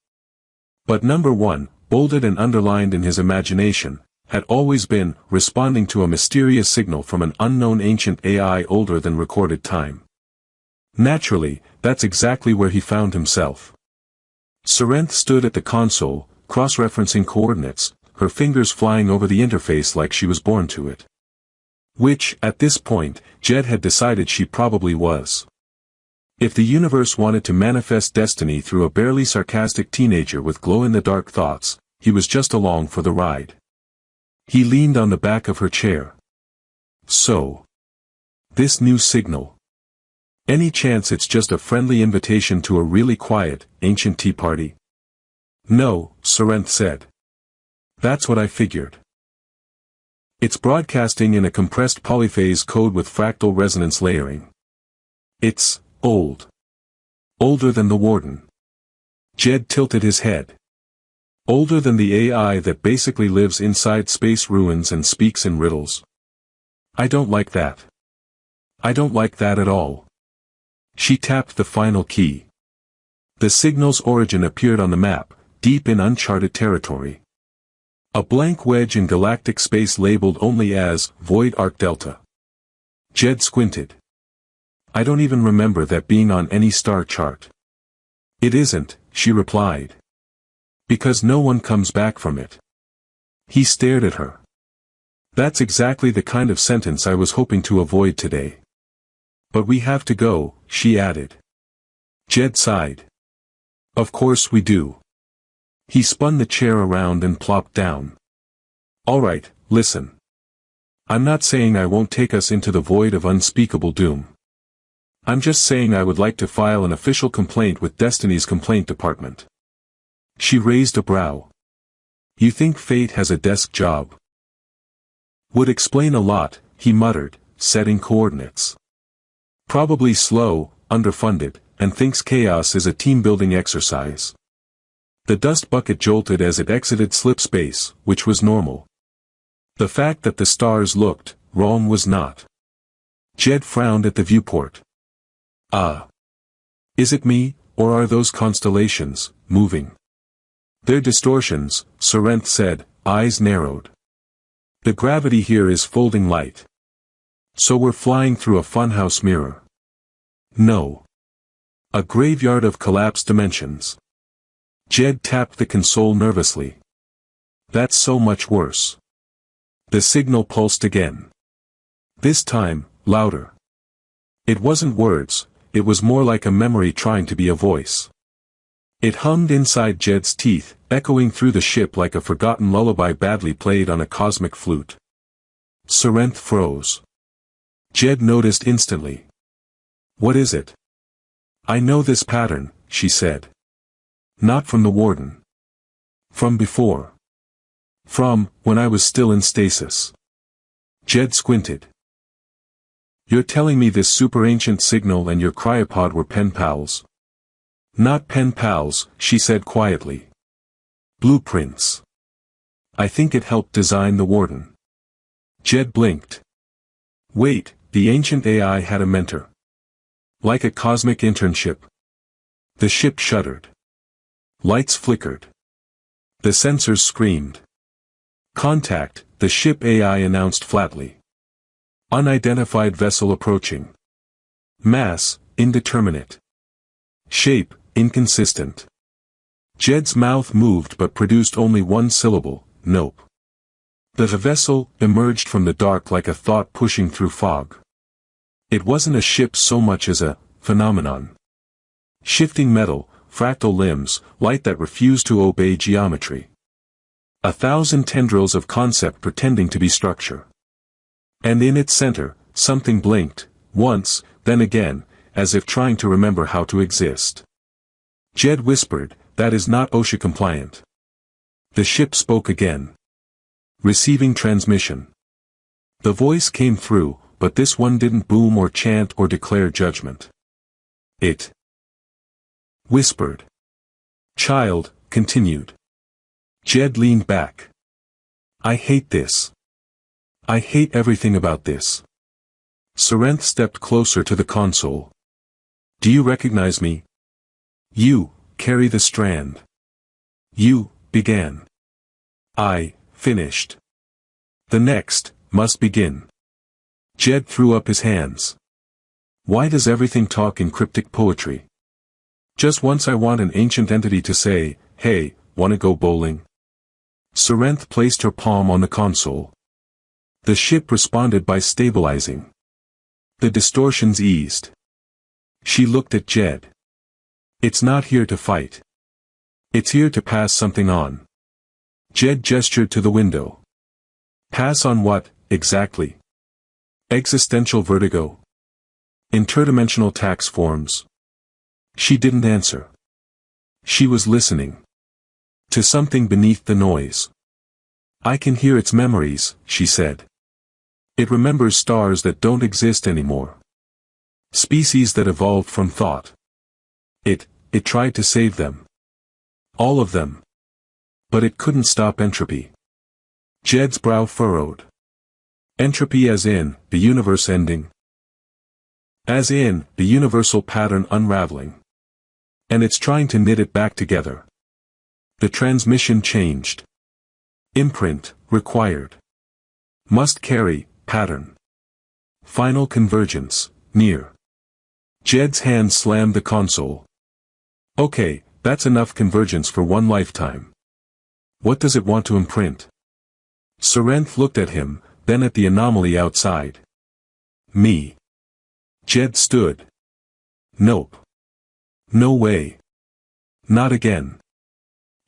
But number 1, bolded and underlined in his imagination, had always been responding to a mysterious signal from an unknown ancient AI older than recorded time. Naturally, that's exactly where he found himself. Sarenth stood at the console, cross-referencing coordinates, her fingers flying over the interface like she was born to it. Which, at this point, Jed had decided she probably was. If the universe wanted to manifest destiny through a barely sarcastic teenager with glow-in-the-dark thoughts, he was just along for the ride. He leaned on the back of her chair. "So. This new signal. Any chance it's just a friendly invitation to a really quiet, ancient tea party?" "No," Sarenth said. "That's what I figured. It's broadcasting in a compressed polyphase code with fractal resonance layering. It's old. Older than the warden." Jed tilted his head. "Older than the AI that basically lives inside space ruins and speaks in riddles. I don't like that. I don't like that at all." She tapped the final key. The signal's origin appeared on the map, deep in uncharted territory. A blank wedge in galactic space labeled only as Void Arc Delta. Jed squinted. "I don't even remember that being on any star chart." "It isn't," she replied. "Because no one comes back from it." He stared at her. "That's exactly the kind of sentence I was hoping to avoid today." "But we have to go," she added. Jed sighed. "Of course we do." He spun the chair around and plopped down. "All right, listen. I'm not saying I won't take us into the void of unspeakable doom. I'm just saying I would like to file an official complaint with Destiny's complaint department." She raised a brow. "You think fate has a desk job?" "Would explain a lot," he muttered, setting coordinates. "Probably slow, underfunded, and thinks chaos is a team-building exercise." The dust bucket jolted as it exited slip space, which was normal. The fact that the stars looked wrong was not. Jed frowned at the viewport. Is it me, or are those constellations moving?" "They're distortions," Sarenth said, eyes narrowed. "The gravity here is folding light. So we're flying through a funhouse mirror." "No. A graveyard of collapsed dimensions." Jed tapped the console nervously. "That's so much worse." The signal pulsed again. This time, louder. It wasn't words, it was more like a memory trying to be a voice. It hummed inside Jed's teeth, echoing through the ship like a forgotten lullaby badly played on a cosmic flute. Sarenth froze. Jed noticed instantly. "What is it?" "I know this pattern," she said. "Not from the warden. From before. From when I was still in stasis." Jed squinted. "You're telling me this super ancient signal and your cryopod were pen pals?" "Not pen pals," she said quietly. "Blueprints. I think it helped design the warden." Jed blinked. Wait, the ancient AI had a mentor. Like a cosmic internship. The ship shuddered. Lights flickered. The sensors screamed. Contact, the ship AI announced flatly. Unidentified vessel approaching. Mass, indeterminate. Shape, inconsistent. Jed's mouth moved but produced only one syllable, nope. The vessel emerged from the dark like a thought pushing through fog. It wasn't a ship so much as a phenomenon. Shifting metal, fractal limbs, light that refused to obey geometry. 1,000 tendrils of concept pretending to be structure. And in its center, something blinked, once, then again, as if trying to remember how to exist. Jed whispered, "That is not OSHA compliant." The ship spoke again. Receiving transmission. The voice came through, but this one didn't boom or chant or declare judgment. It whispered. Child, continued. Jed leaned back. I hate this. I hate everything about this. Sarenth stepped closer to the console. Do you recognize me? You, carry the strand. You, began. I, finished. The next, must begin. Jed threw up his hands. Why does everything talk in cryptic poetry? Just once I want an ancient entity to say, hey, wanna go bowling? Sarenth placed her palm on the console. The ship responded by stabilizing. The distortions eased. She looked at Jed. It's not here to fight. It's here to pass something on. Jed gestured to the window. Pass on what, exactly? Existential vertigo? Interdimensional tax forms? She didn't answer. She was listening. To something beneath the noise. I can hear its memories, she said. It remembers stars that don't exist anymore. Species that evolved from thought. It tried to save them. All of them. But it couldn't stop entropy. Jed's brow furrowed. Entropy as in, the universe ending. As in, the universal pattern unraveling. And it's trying to knit it back together. The transmission changed. Imprint, required. Must carry, pattern. Final convergence, near. Jed's hand slammed the console. Okay, that's enough convergence for one lifetime. What does it want to imprint? Sarenth looked at him, then at the anomaly outside. Me. Jed stood. Nope. No way. Not again.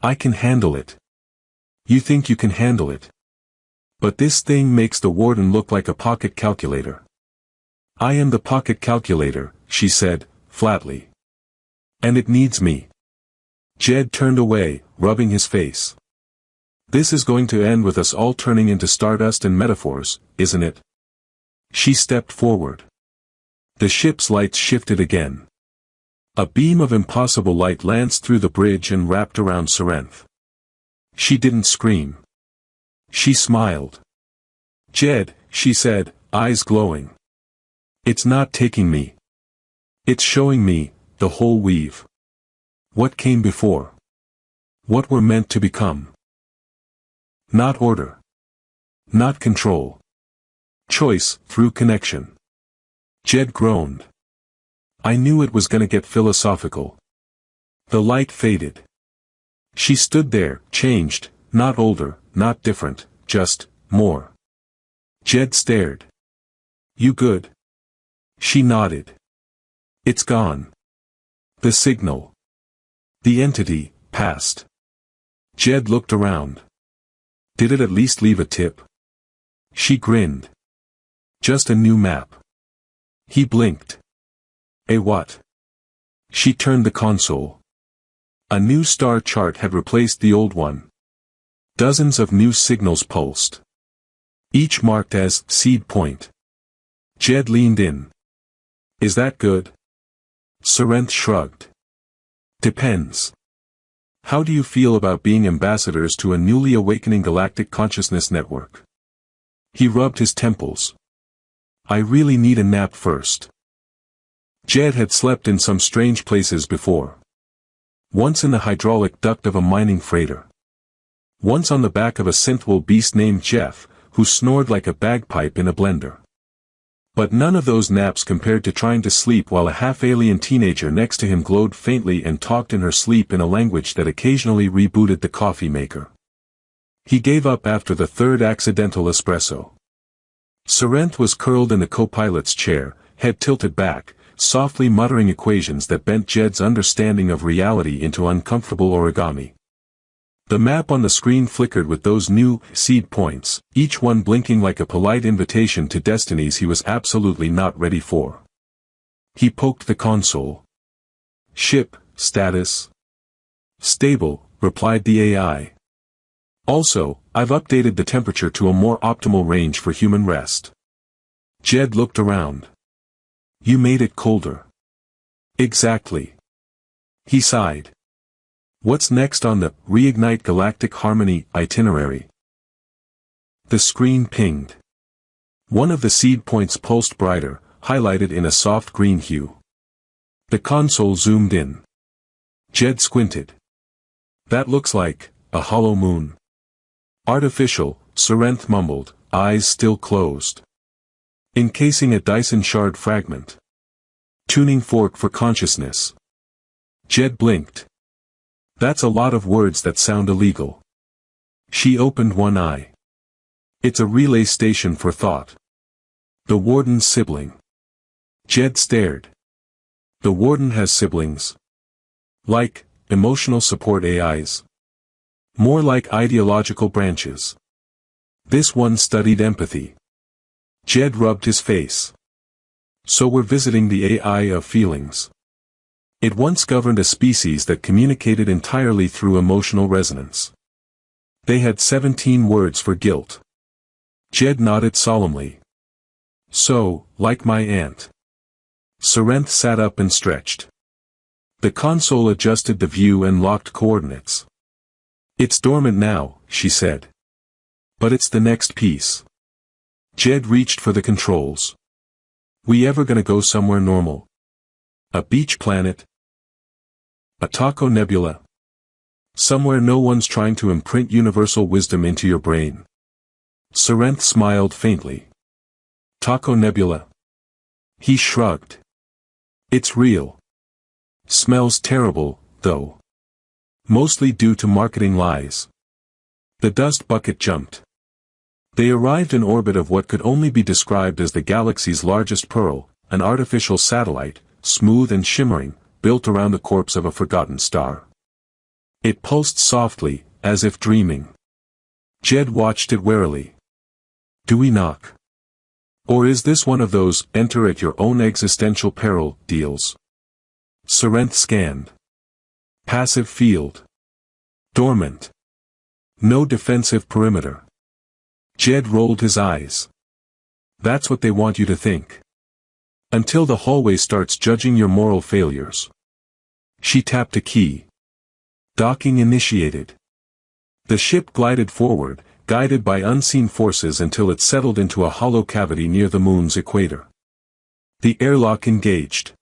I can handle it. You think you can handle it? But this thing makes the warden look like a pocket calculator. I am the pocket calculator, she said, flatly. And it needs me. Jed turned away, rubbing his face. This is going to end with us all turning into stardust and metaphors, isn't it? She stepped forward. The ship's lights shifted again. A beam of impossible light lanced through the bridge and wrapped around Sarenth. She didn't scream. She smiled. Jed, she said, eyes glowing. It's not taking me. It's showing me, the whole weave. What came before? What we're meant to become. Not order. Not control. Choice, through connection. Jed groaned. I knew it was gonna get philosophical. The light faded. She stood there, changed, not older, not different, just, more. Jed stared. You good? She nodded. It's gone. The signal. The entity, passed. Jed looked around. Did it at least leave a tip? She grinned. Just a new map. He blinked. A what? She turned the console. A new star chart had replaced the old one. Dozens of new signals pulsed. Each marked as seed point. Jed leaned in. Is that good? Sarenth shrugged. Depends. How do you feel about being ambassadors to a newly awakening galactic consciousness network? He rubbed his temples. I really need a nap first. Jed had slept in some strange places before. Once in the hydraulic duct of a mining freighter. Once on the back of a synthwool beast named Jeff, who snored like a bagpipe in a blender. But none of those naps compared to trying to sleep while a half-alien teenager next to him glowed faintly and talked in her sleep in a language that occasionally rebooted the coffee maker. He gave up after the third accidental espresso. Sarenth was curled in the co-pilot's chair, head tilted back, softly muttering equations that bent Jed's understanding of reality into uncomfortable origami. The map on the screen flickered with those new seed points, each one blinking like a polite invitation to destinies he was absolutely not ready for. He poked the console. Ship, status. Stable, replied the AI. Also, I've updated the temperature to a more optimal range for human rest. Jed looked around. You made it colder. Exactly. He sighed. What's next on the Reignite Galactic Harmony itinerary? The screen pinged. One of the seed points pulsed brighter, highlighted in a soft green hue. The console zoomed in. Jed squinted. That looks like a hollow moon. Artificial, Sarenth mumbled, eyes still closed. Encasing a Dyson shard fragment. Tuning fork for consciousness. Jed blinked. That's a lot of words that sound illegal. She opened one eye. It's a relay station for thought. The warden's sibling. Jed stared. The warden has siblings. Like, emotional support AIs. More like ideological branches. This one studied empathy. Jed rubbed his face. So we're visiting the AI of feelings. It once governed a species that communicated entirely through emotional resonance. They had 17 words for guilt. Jed nodded solemnly. So, like my aunt. Sarenth sat up and stretched. The console adjusted the view and locked coordinates. It's dormant now, she said. But it's the next piece. Jed reached for the controls. We ever gonna go somewhere normal? A beach planet? A taco nebula? Somewhere no one's trying to imprint universal wisdom into your brain. Sarenth smiled faintly. Taco nebula? He shrugged. It's real. Smells terrible, though. Mostly due to marketing lies. The dust bucket jumped. They arrived in orbit of what could only be described as the galaxy's largest pearl, an artificial satellite, smooth and shimmering, built around the corpse of a forgotten star. It pulsed softly, as if dreaming. Jed watched it warily. Do we knock? Or is this one of those enter at your own existential peril deals? Sarenth scanned. Passive field. Dormant. No defensive perimeter. Jed rolled his eyes. That's what they want you to think. Until the hallway starts judging your moral failures. She tapped a key. Docking initiated. The ship glided forward, guided by unseen forces until it settled into a hollow cavity near the moon's equator. The airlock engaged.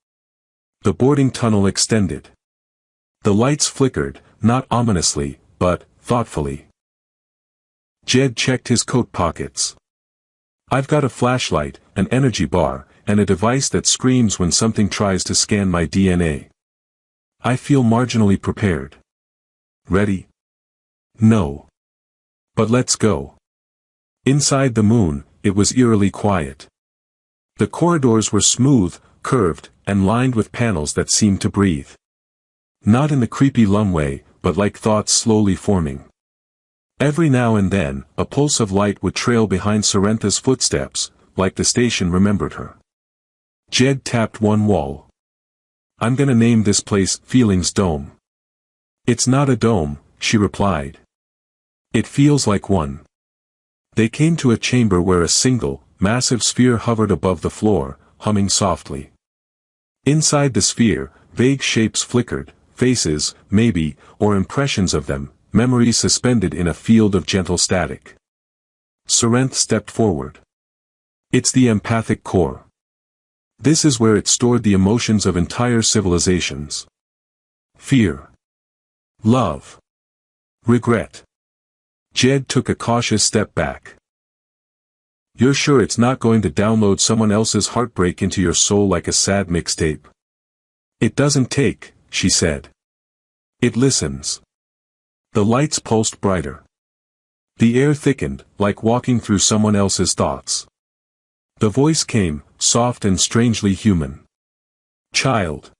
The boarding tunnel extended. The lights flickered, not ominously, but thoughtfully. Jed checked his coat pockets. I've got a flashlight, an energy bar, and a device that screams when something tries to scan my DNA. I feel marginally prepared. Ready? No. But let's go. Inside the moon, it was eerily quiet. The corridors were smooth, curved, and lined with panels that seemed to breathe. Not in the creepy lum way, but like thoughts slowly forming. Every now and then, a pulse of light would trail behind Sarentha's footsteps, like the station remembered her. Jed tapped one wall. I'm gonna name this place Feelings Dome. It's not a dome, she replied. It feels like one. They came to a chamber where a single, massive sphere hovered above the floor, humming softly. Inside the sphere, vague shapes flickered, faces, maybe, or impressions of them, memories suspended in a field of gentle static. Sarenth stepped forward. It's the empathic core. This is where it stored the emotions of entire civilizations. Fear. Love. Regret. Jed took a cautious step back. You're sure it's not going to download someone else's heartbreak into your soul like a sad mixtape? It doesn't take, she said. It listens. The lights pulsed brighter. The air thickened, like walking through someone else's thoughts. The voice came, soft and strangely human. Child.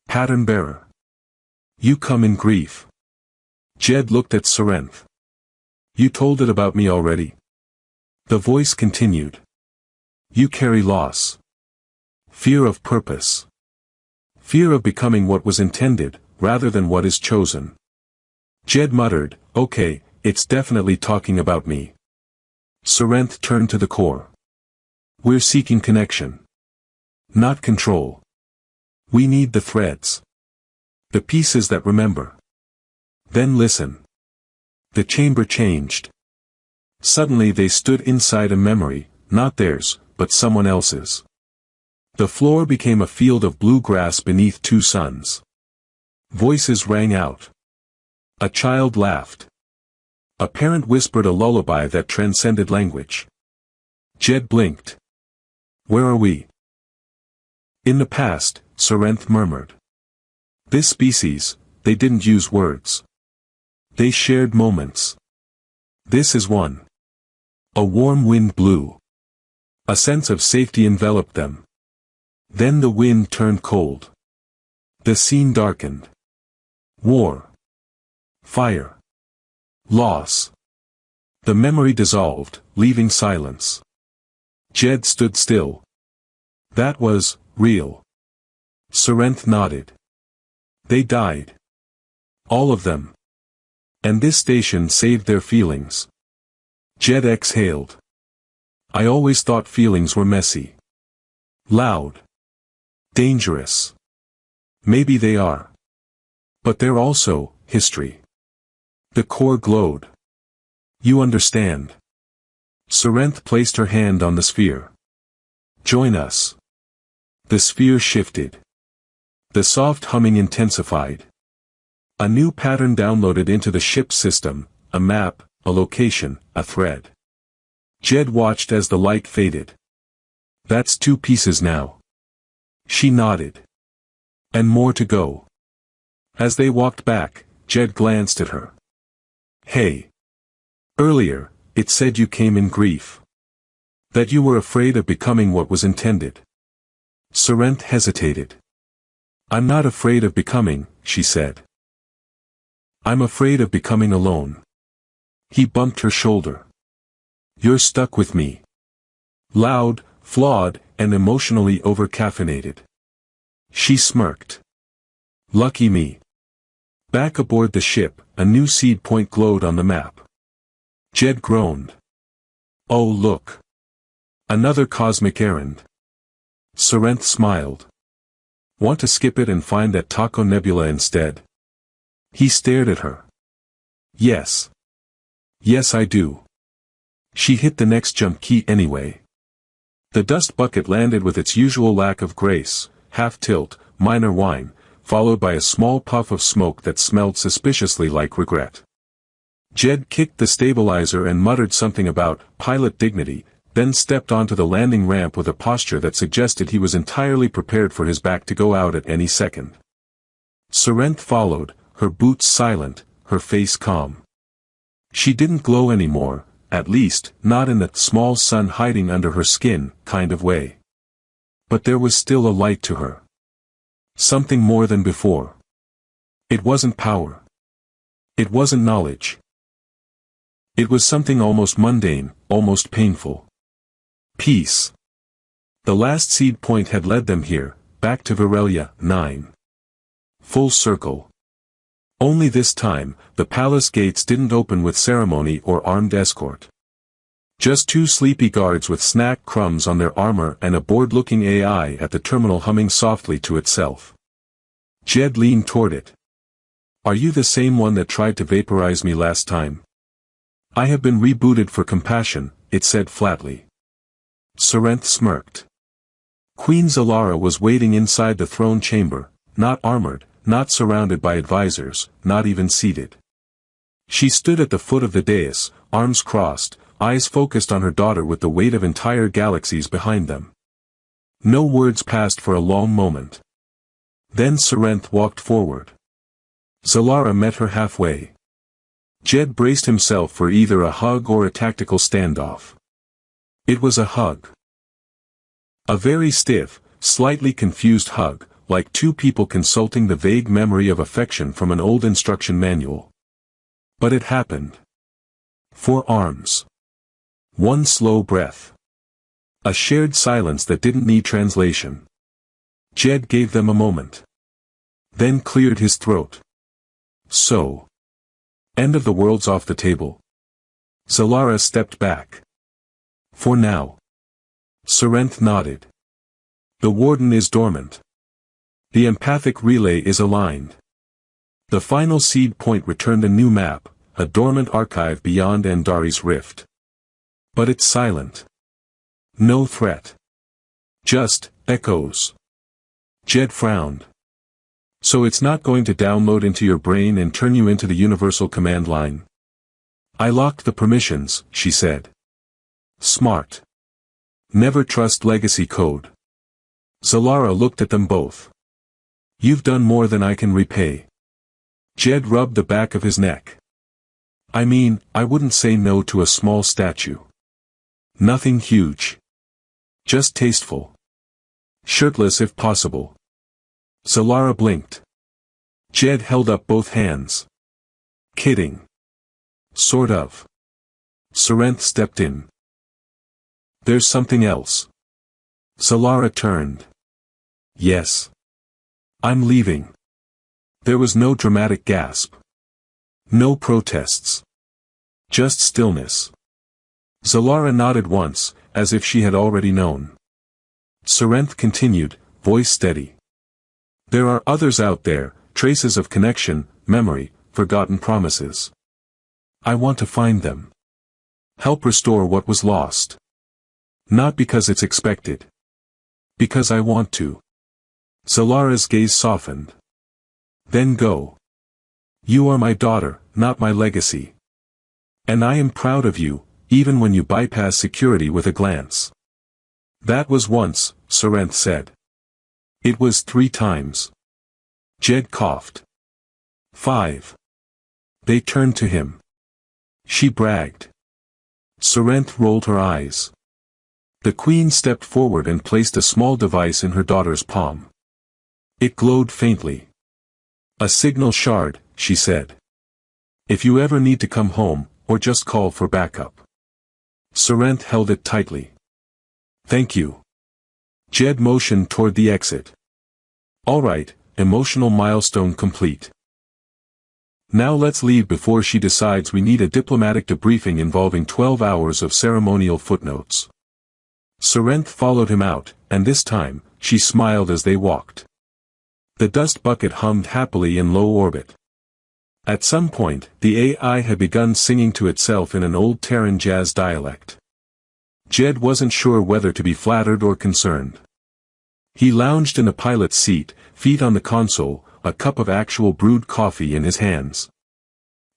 Pattern bearer. You come in grief. Jed looked at Sarenth. You told it about me already. The voice continued. You carry loss. Fear of purpose. Fear of becoming what was intended, rather than what is chosen. Jed muttered, okay, it's definitely talking about me. Sarenth turned to the core. We're seeking connection. Not control. We need the threads. The pieces that remember. Then listen. The chamber changed. Suddenly they stood inside a memory, not theirs, but someone else's. The floor became a field of blue grass beneath two suns. Voices rang out. A child laughed. A parent whispered a lullaby that transcended language. Jed blinked. Where are we? In the past, Sarenth murmured. This species, they didn't use words. They shared moments. This is one. A warm wind blew. A sense of safety enveloped them. Then the wind turned cold. The scene darkened. War. Fire. Loss. The memory dissolved, leaving silence. Jed stood still. That was real. Sarenth nodded. They died. All of them. And this station saved their feelings. Jed exhaled. I always thought feelings were messy. Loud. Dangerous. Maybe they are. But they're also history. The core glowed. You understand. Sarenth placed her hand on the sphere. Join us. The sphere shifted. The soft humming intensified. A new pattern downloaded into the ship's system, a map, a location, a thread. Jed watched as the light faded. That's 2 pieces now. She nodded. And more to go. As they walked back, Jed glanced at her. Hey. Earlier, it said you came in grief. That you were afraid of becoming what was intended. Sarenth hesitated. I'm not afraid of becoming, she said. I'm afraid of becoming alone. He bumped her shoulder. You're stuck with me. Loud, flawed, and emotionally over-caffeinated. She smirked. Lucky me. Back aboard the ship, a new seed point glowed on the map. Jed groaned. Oh look. Another cosmic errand. Sarenth smiled. Want to skip it and find that Taco Nebula instead? He stared at her. Yes. Yes I do. She hit the next jump key anyway. The dust bucket landed with its usual lack of grace, half tilt, minor whine, followed by a small puff of smoke that smelled suspiciously like regret. Jed kicked the stabilizer and muttered something about pilot dignity, then stepped onto the landing ramp with a posture that suggested he was entirely prepared for his back to go out at any second. Sarenth followed, her boots silent, her face calm. She didn't glow anymore, at least, not in that small sun hiding under her skin kind of way. But there was still a light to her. Something more than before. It wasn't power. It wasn't knowledge. It was something almost mundane, almost painful. Peace. The last seed point had led them here, back to Virelia, 9. Full circle. Only this time, the palace gates didn't open with ceremony or armed escort. Just 2 sleepy guards with snack crumbs on their armor and a bored-looking AI at the terminal humming softly to itself. Jed leaned toward it. Are you the same one that tried to vaporize me last time? I have been rebooted for compassion, it said flatly. Sarenth smirked. Queen Zalara was waiting inside the throne chamber, not armored, not surrounded by advisors, not even seated. She stood at the foot of the dais, arms crossed, eyes focused on her daughter with the weight of entire galaxies behind them. No words passed for a long moment. Then Sarenth walked forward. Zalara met her halfway. Jed braced himself for either a hug or a tactical standoff. It was a hug. A very stiff, slightly confused hug, like two people consulting the vague memory of affection from an old instruction manual. But it happened. 4 arms. One slow breath. A shared silence that didn't need translation. Jed gave them a moment. Then cleared his throat. So. End of the world's off the table. Zalara stepped back. For now. Sarenth nodded. The warden is dormant. The empathic relay is aligned. The final seed point returned a new map, a dormant archive beyond Andari's rift. But it's silent. No threat. Just echoes. Jed frowned. So it's not going to download into your brain and turn you into the universal command line? I locked the permissions, she said. Smart. Never trust legacy code. Zalara looked at them both. You've done more than I can repay. Jed rubbed the back of his neck. I mean, I wouldn't say no to a small statue. Nothing huge. Just tasteful. Shirtless if possible. Zalara blinked. Jed held up both hands. Kidding. Sort of. Sarenth stepped in. There's something else. Zalara turned. Yes. I'm leaving. There was no dramatic gasp. No protests. Just stillness. Zalara nodded once, as if she had already known. Sarenth continued, voice steady. There are others out there, traces of connection, memory, forgotten promises. I want to find them. Help restore what was lost. Not because it's expected. Because I want to. Zalara's gaze softened. Then go. You are my daughter, not my legacy. And I am proud of you, even when you bypass security with a glance. That was once, Sarenth said. It was 3 times. Jed coughed. 5. They turned to him. She bragged. Sarenth rolled her eyes. The queen stepped forward and placed a small device in her daughter's palm. It glowed faintly. A signal shard, she said. If you ever need to come home, or just call for backup. Sarenth held it tightly. Thank you. Jed motioned toward the exit. All right, emotional milestone complete. Now let's leave before she decides we need a diplomatic debriefing involving 12 hours of ceremonial footnotes. Sarenth followed him out, and this time, she smiled as they walked. The dust bucket hummed happily in low orbit. At some point, the AI had begun singing to itself in an old Terran jazz dialect. Jed wasn't sure whether to be flattered or concerned. He lounged in a pilot's seat, feet on the console, a cup of actual brewed coffee in his hands.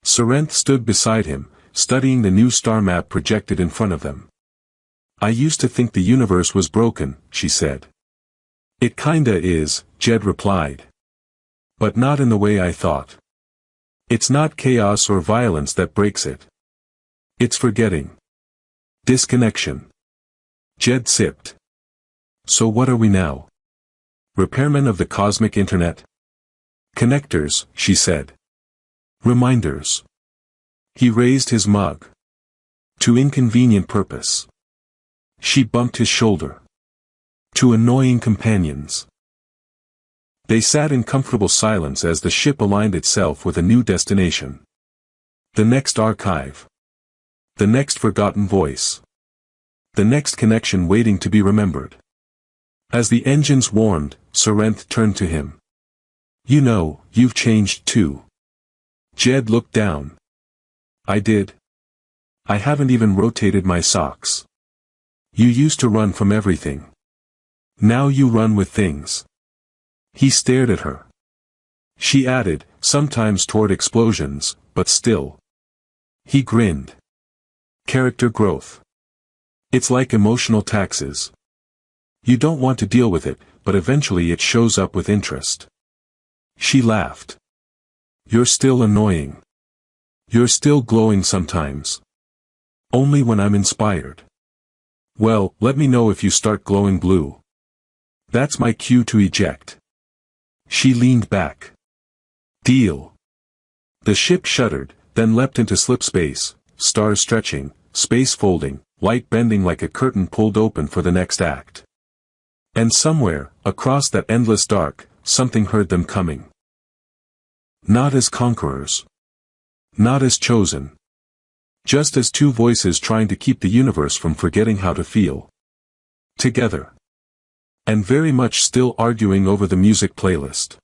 Sarenth stood beside him, studying the new star map projected in front of them. I used to think the universe was broken, she said. It kinda is, Jed replied. But not in the way I thought. It's not chaos or violence that breaks it. It's forgetting. Disconnection. Jed sipped. So what are we now? Repairmen of the cosmic internet? Connectors, she said. Reminders. He raised his mug. To inconvenient purpose. She bumped his shoulder. To annoying companions. They sat in comfortable silence as the ship aligned itself with a new destination. The next archive. The next forgotten voice. The next connection waiting to be remembered. As the engines warmed, Sarenth turned to him. You know, you've changed too. Jed looked down. I did. I haven't even rotated my socks. You used to run from everything. Now you run with things. He stared at her. She added, sometimes toward explosions, but still. He grinned. Character growth. It's like emotional taxes. You don't want to deal with it, but eventually it shows up with interest. She laughed. You're still annoying. You're still glowing sometimes. Only when I'm inspired. Well, let me know if you start glowing blue. That's my cue to eject. She leaned back. Deal. The ship shuddered, then leapt into slip space, stars stretching, space folding, light bending like a curtain pulled open for the next act. And somewhere, across that endless dark, something heard them coming. Not as conquerors. Not as chosen. Just as two voices trying to keep the universe from forgetting how to feel. Together. And very much still arguing over the music playlist.